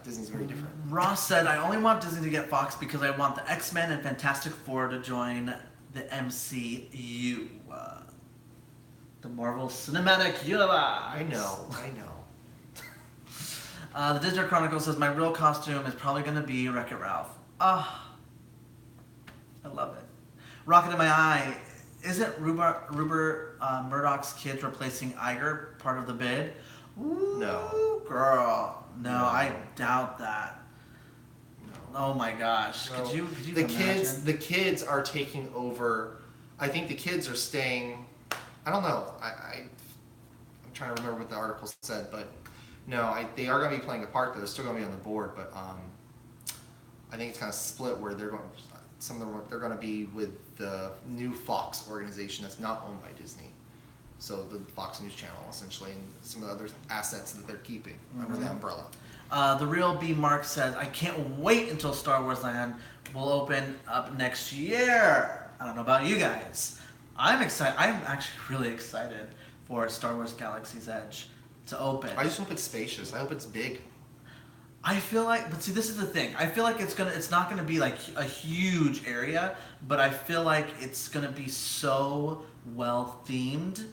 Disney's very different. Ross said, I only want Disney to get Fox because I want the X-Men and Fantastic Four to join the MCU. The Marvel Cinematic Universe. I know. The Disney Chronicle says, my real costume is probably going to be Wreck-It Ralph. I love it. Rocket in my eye. Isn't Rupert Murdoch's kids replacing Iger part of the bid? Ooh, No. Girl. No, No. I doubt that. No. Oh my gosh. No. Could you the imagine? the kids are taking over. I think the kids are staying. I don't know. I'm trying to remember what the article said, but no, they are going to be playing a part. They're still going to be on the board, but I think it's kind of split where they're going. Some of them they're going to be with the new Fox organization that's not owned by Disney. So the Fox News Channel, essentially, and some of the other assets that they're keeping under the umbrella. The Real B Mark says, I can't wait until Star Wars Land will open up next year. I don't know about you guys. I'm excited. I'm actually really excited for Star Wars Galaxy's Edge to open. I just hope it's spacious. I hope it's big. I feel like, but see, this is the thing. I feel like it's not gonna be like a huge area, but I feel like it's gonna be so well themed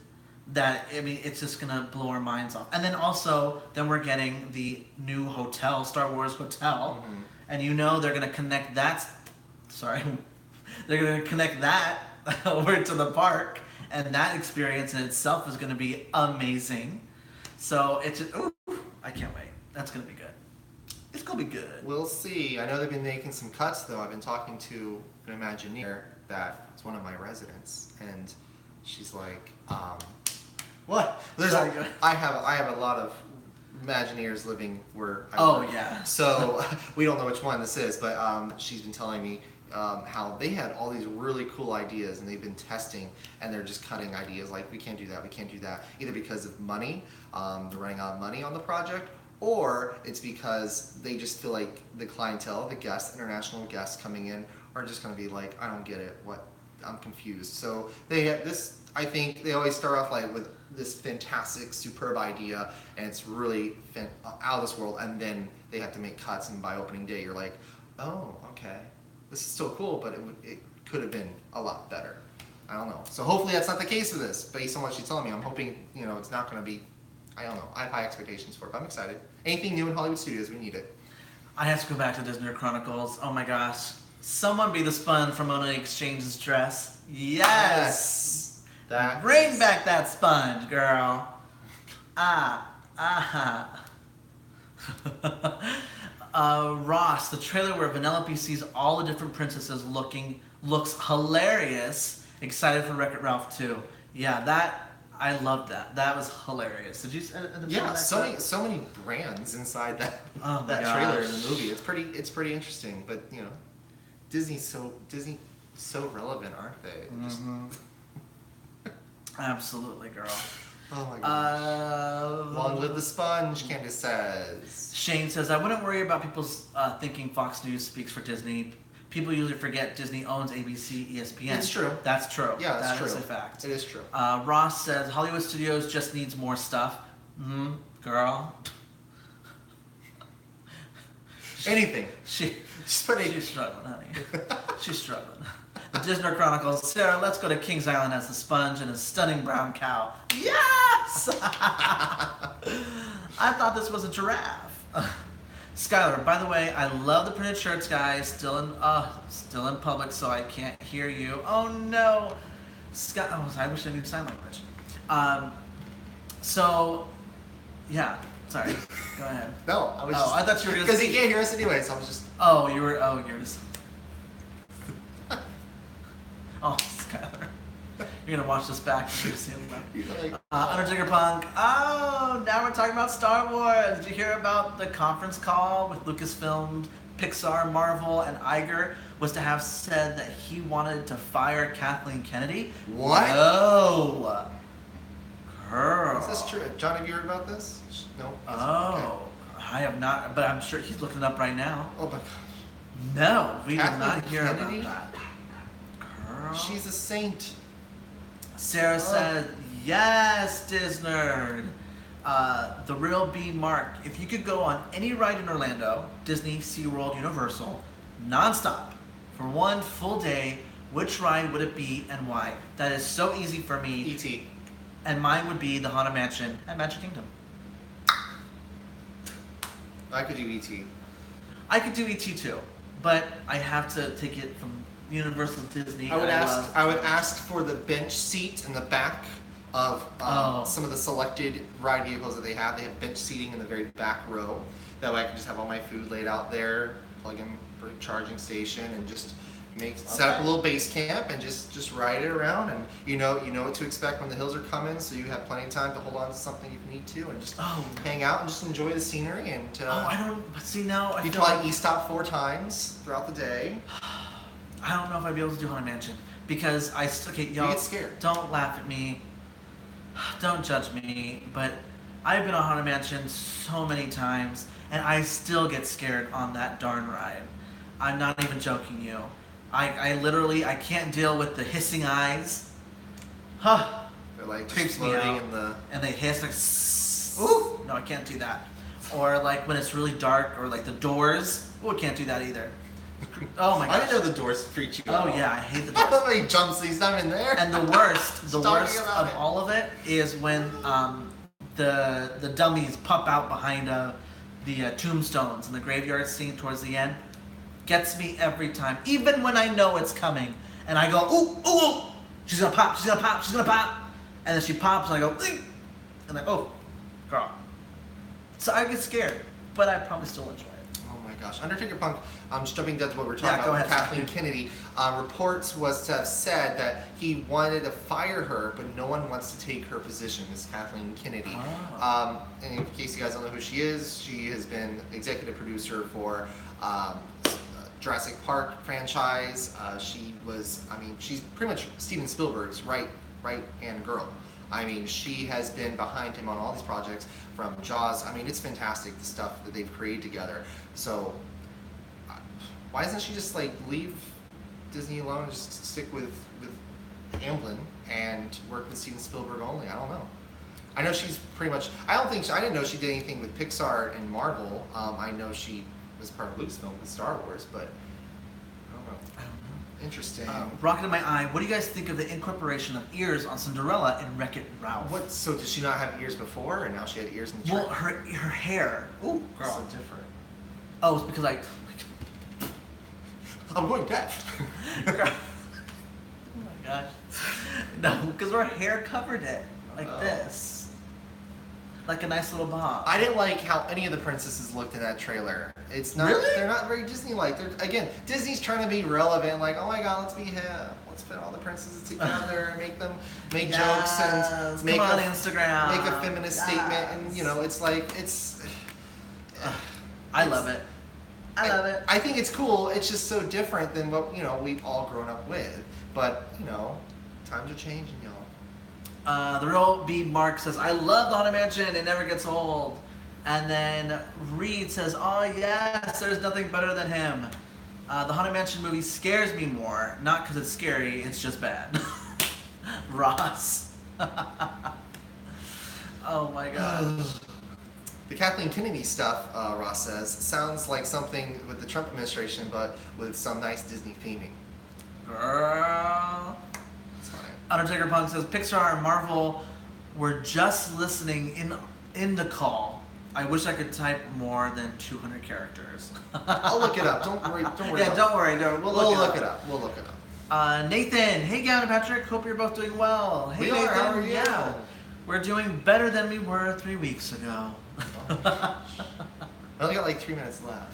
that, I mean, it's just gonna blow our minds off. And then also, then we're getting the new hotel, Star Wars Hotel, and they're gonna connect that. Sorry, they're gonna connect that over to the park, and that experience in itself is gonna be amazing. So it's I can't wait. That's gonna be good. It's gonna be good. We'll see. I know they've been making some cuts, though. I've been talking to an Imagineer that's one of my residents, and she's like, "What?" I have a lot of Imagineers living where I work. Yeah. So we don't know which one this is, but she's been telling me how they had all these really cool ideas, and they've been testing, and they're just cutting ideas like, we can't do that, either because of money, they're running out of money on the project, or it's because they just feel like the clientele, the guests, international guests coming in, are just going to be like, I don't get it. I'm confused. So they have this. I think they always start off like with this fantastic, superb idea, and it's really out of this world, and then they have to make cuts, and by opening day, you're like, oh, okay, this is still cool, but it could have been a lot better. I don't know. So hopefully that's not the case with this, based on what she's telling me. I'm hoping it's not going to be. I don't know. I have high expectations for it, but I'm excited. Anything new in Hollywood studios, we need it. I have to go back to Disney Chronicles. Oh my gosh. Someone be the spun from Mona Exchange's dress. Yes! Bring back that sponge, girl. Ross, the trailer where Vanellope sees all the different princesses looks hilarious. Excited for Wreck-It Ralph 2. Yeah, I loved that. That was hilarious. Did you? Yeah, so many brands inside that trailer in the movie. It's pretty interesting. But Disney's so relevant, aren't they? Absolutely, girl. Oh my gosh. Long live the sponge, Candace says. Shane says, I wouldn't worry about people thinking Fox News speaks for Disney. People usually forget Disney owns ABC, ESPN. It's true. That's true. Yeah, that's true. That is a fact. It is true. Ross says, Hollywood Studios just needs more stuff. Girl. Anything. She's struggling, honey. She's struggling. The Disney Chronicles, Sarah, let's go to Kings Island as the sponge and a stunning brown cow. Yes! I thought this was a giraffe. Skylar, by the way, I love the printed shirts, guys. Still in public, so I can't hear you. Oh no, I wish I knew sign language. So Sorry. Go ahead. No, I was Oh, I thought you were gonna because he say- can't hear us anyway, so I was just. Oh, you're just. Oh, Skylar. You're gonna watch this back and you're seeing that. He's like, Undertaker Punk. Oh, now we're talking about Star Wars. Did you hear about the conference call with Lucasfilm, Pixar, Marvel, and Iger was to have said that he wanted to fire Kathleen Kennedy? What? Oh, girl. Is this true? John, have you heard about this? No. Oh, I have not, but I'm sure he's looking it up right now. Oh my God. No, we did Kathleen not hear Kennedy? about that. Girl. She's a saint. Sarah Oh. said, yes, Disnerd. The real B Mark. If you could go on any ride in Orlando, Disney, SeaWorld, Universal, nonstop, for one full day, which ride would it be and why? That is so easy for me. E.T. And mine would be the Haunted Mansion at Magic Kingdom. I could do E.T. I could do ET too, but I have to take it from Universal Disney. I would love- ask for the bench seat in the back of some of the selected ride vehicles that they have. They have bench seating in the very back row. That way I can just have all my food laid out there, plug in for a charging station, and just set up a little base camp and just ride it around. And you know what to expect when the hills are coming, so you have plenty of time to hold on to something if you need to, and just hang out and just enjoy the scenery. And I don't see now. I you feel fly like E-Stop 4 times throughout the day. I don't know if I'd be able to do Haunted Mansion because y'all get scared. Don't laugh at me. Don't judge me. But I've been on Haunted Mansion so many times, and I still get scared on that darn ride. I'm not even joking you. I literally can't deal with the hissing eyes. Huh. They're like just Creeps me floating out. in the. And they hiss like. Ooh. No, I can't do that. Or like when it's really dark, or like the doors. Oh, I can't do that either. Oh my I gosh. didn't know the doors freak you Oh out. yeah, I hate the I doors. thought he jumps, he's not in there. And the worst Talking about of it. all of it is when the dummies pop out behind the tombstones in the graveyard scene towards the end. Gets me every time, even when I know it's coming, and I go, ooh, ooh, ooh, she's gonna pop, she's gonna pop, she's gonna pop, and then she pops, and I go, "Eek," and like, oh, girl. So I get scared, but I probably still enjoy it. Oh my gosh. Undertaker Punk, just jumping down to what we were talking Yeah, go about with ahead. Kathleen Kennedy, reports was to have said that he wanted to fire her, but no one wants to take her position, Miss Kathleen Kennedy. And in case you guys don't know who she has been executive producer for Jurassic Park franchise. She's pretty much Steven Spielberg's right hand girl. I mean, she has been behind him on all these projects from Jaws. I mean, it's fantastic, the stuff that they've created together. So why doesn't she just like leave Disney alone and just stick with Hamlin and work with Steven Spielberg only? I don't know. I know she's pretty much. I didn't know she did anything with Pixar and Marvel. I know she was part of Lucasfilm with Star Wars, but I don't know. Interesting. Rocket in my eye. What do you guys think of the incorporation of ears on Cinderella in Wreck-It Ralph? What? So did she not have ears before, and now she had ears in the Well, trailer? her hair. Ooh, So girl. different. Oh, it's because I'm going deaf. Girl. Oh my gosh. No, because her hair covered it like this. Like a nice little bob. I didn't like how any of the princesses looked in that trailer. It's not. Really? They're not very Disney-like. Again, Disney's trying to be relevant. Like, oh my God, let's be hip. Let's put all the princesses together and make jokes and make come on a Instagram. make a feminist statement. And it's like I love it. I love it. I think it's cool. It's just so different than what we've all grown up with. But times are changing, y'all. The real B Mark says, I love the Haunted Mansion, it never gets old. And then Reed says, oh yes, there's nothing better than him. The Haunted Mansion movie scares me more, not because it's scary, it's just bad. Ross. Oh my gosh. The Kathleen Kennedy stuff, Ross says, sounds like something with the Trump administration, but with some nice Disney theming. Girl. That's fine. Undertaker Punk says, Pixar and Marvel were just listening in the call. I wish I could type more than 200 characters. I'll look it up. Don't worry. Yeah, don't worry. We'll look it up. We'll look it up. Nathan, hey Gavin and Patrick, hope you're both doing well. Hey We Nathan, are, how are you? yeah. We're doing better than we were 3 weeks ago. I only got like 3 minutes left.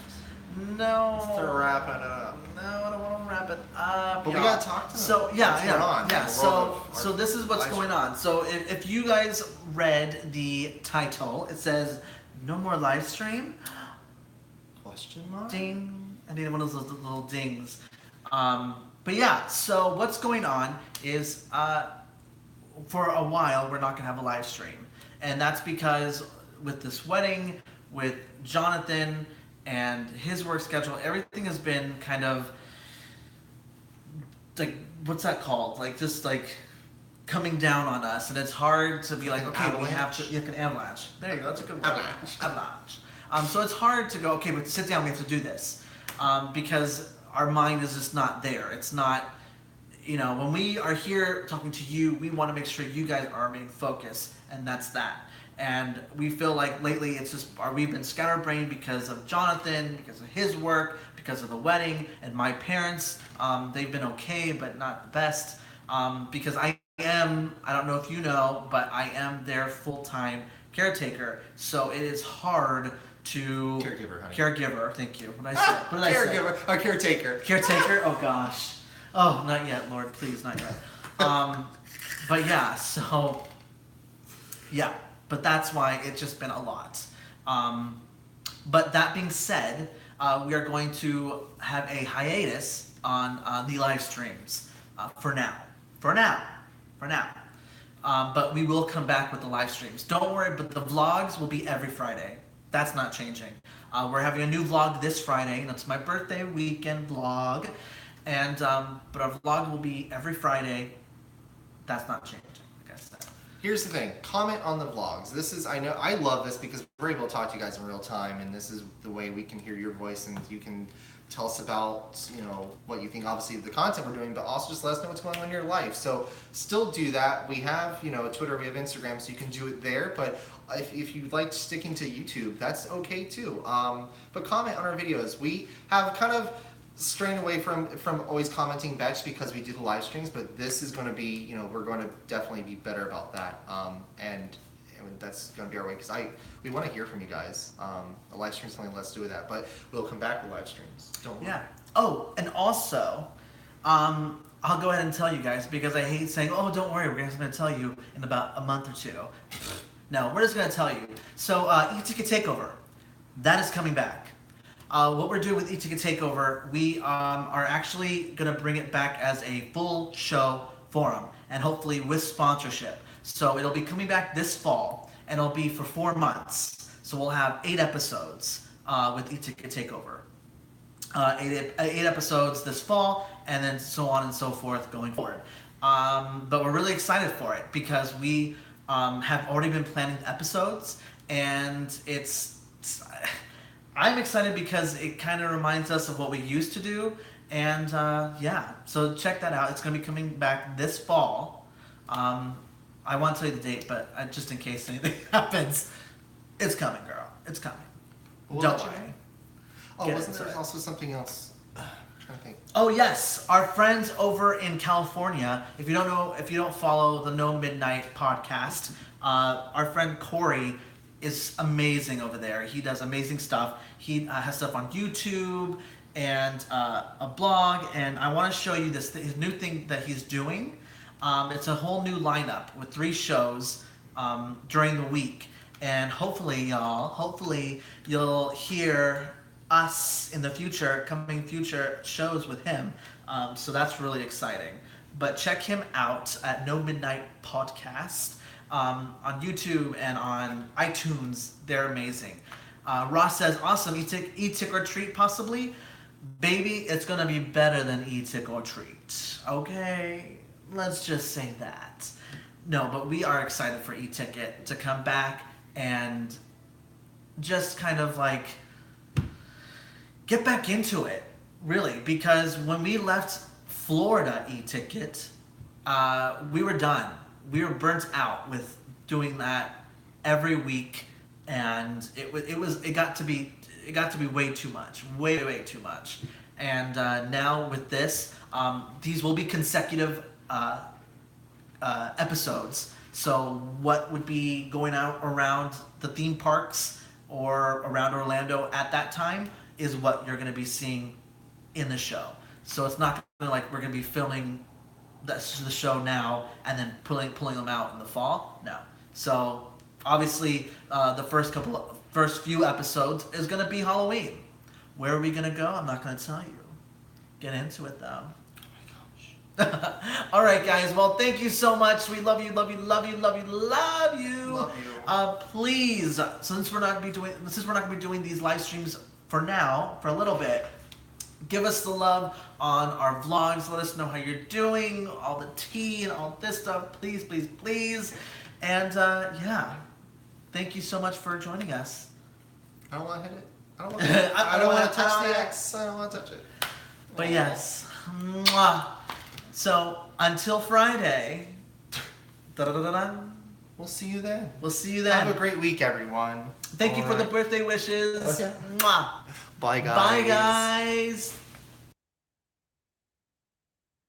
No. Start wrapping it up. No, I don't want to wrap it up. But we gotta talk to them. So What's going on yeah. in the So world of so this is what's live going on. So if you guys read the title, it says "No More Live Stream." Question mark? Ding. I need one of those little dings. But yeah. So what's going on is for a while we're not gonna have a live stream, and that's because with this wedding, with Jonathan and his work schedule, everything has been kind of like, what's that called? Like, just like coming down on us, and it's hard to be like, okay, we have to. You can avalanche. There you go. That's a good word. Avalanche. So it's hard to go, okay, but sit down. We have to do this because our mind is just not there. It's not. When we are here talking to you, we want to make sure you guys are being focused, and that's that. And we feel like lately it's just, we've been scatterbrained because of Jonathan, because of his work, because of the wedding, and my parents, they've been okay, but not the best, because I don't know if you know, but I am their full-time caretaker, so it is hard to... Caregiver, honey. Caregiver, thank you. What did I say? What did I say? Caregiver, a caretaker. Caretaker? Oh gosh. Oh, not yet, Lord, please, not yet. But yeah, so... Yeah. But that's why it's just been a lot. But that being said, we are going to have a hiatus on the live streams for now. But we will come back with the live streams. Don't worry, but the vlogs will be every Friday. That's not changing. We're having a new vlog this Friday. That's my birthday weekend vlog. And but our vlog will be every Friday. That's not changing. Here's the thing, comment on the vlogs. I love this because we're able to talk to you guys in real time, and this is the way we can hear your voice, and you can tell us about, what you think, obviously, of the content we're doing, but also just let us know what's going on in your life. So still do that. We have, Twitter, we have Instagram, so you can do it there, but if you like sticking to YouTube, that's okay too. But comment on our videos. We have kind of straying away from always commenting back just because we do the live streams, but this is going to be, we're going to definitely be better about that, and that's going to be our way, because we want to hear from you guys. A live stream is something less to do with that, but we'll come back with live streams. Don't worry. Yeah. Oh, and also, I'll go ahead and tell you guys, because I hate saying, oh, don't worry, we're just going to tell you in about a month or two. No, we're just going to tell you. So, E-Ticket Takeover, that is coming back. What we're doing with E-Ticket Takeover, we are actually going to bring it back as a full show forum, and hopefully with sponsorship. So it'll be coming back this fall, and it'll be for 4 months. So we'll have 8 episodes with E-Ticket Takeover. 8 episodes this fall, and then so on and so forth going forward. But we're really excited for it, because we have already been planning the episodes, and I'm excited because it kind of reminds us of what we used to do, and yeah, so check that out. It's going to be coming back this fall. I won't tell you the date, but just in case anything happens, it's coming, girl. It's coming. Don't worry. Oh, wasn't there also something else? I'm trying to think. Oh yes, our friends over in California. If you don't follow the No Midnight podcast, our friend Corey is amazing over there. He does amazing stuff. He has stuff on YouTube and a blog, and I want to show you his new thing that he's doing. It's a whole new lineup with 3 shows during the week, and hopefully you'll hear us in the future shows with him. So that's really exciting. But check him out at No Midnight Podcast. On YouTube and on iTunes. They're amazing. Ross says, awesome, E-Tick or Treat possibly? Baby, it's going to be better than E-Tick or Treat. Okay? Let's just say that. No, but we are excited for E-Ticket to come back and just kind of like get back into it, really, because when we left Florida E-Ticket, we were done. We were burnt out with doing that every week, and it got to be way too much, way too much. And now with this, these will be consecutive episodes. So what would be going out around the theme parks or around Orlando at that time is what you're going to be seeing in the show. So it's not gonna, like we're going to be filming the show now and then pulling them out in the fall. No. So obviously the first few episodes is going to be Halloween. Where are we going to go? I'm not going to tell you. Get into it though. All right, guys. Well, thank you so much. We love you, love you, love you, love you, love you. Love you. Please, since we're not going to be doing these live streams for now, for a little bit, give us the love on our vlogs. Let us know how you're doing, all the tea and all this stuff. Please, please, please. And yeah, thank you so much for joining us. I don't want to hit it. I don't want to touch the X. I don't want to touch it. But yes. Mwah. So until Friday, We'll see you then. We'll see you then. Have a great week, everyone. Thank you for the birthday wishes. Okay. Mwah. Bye, guys. Bye, guys.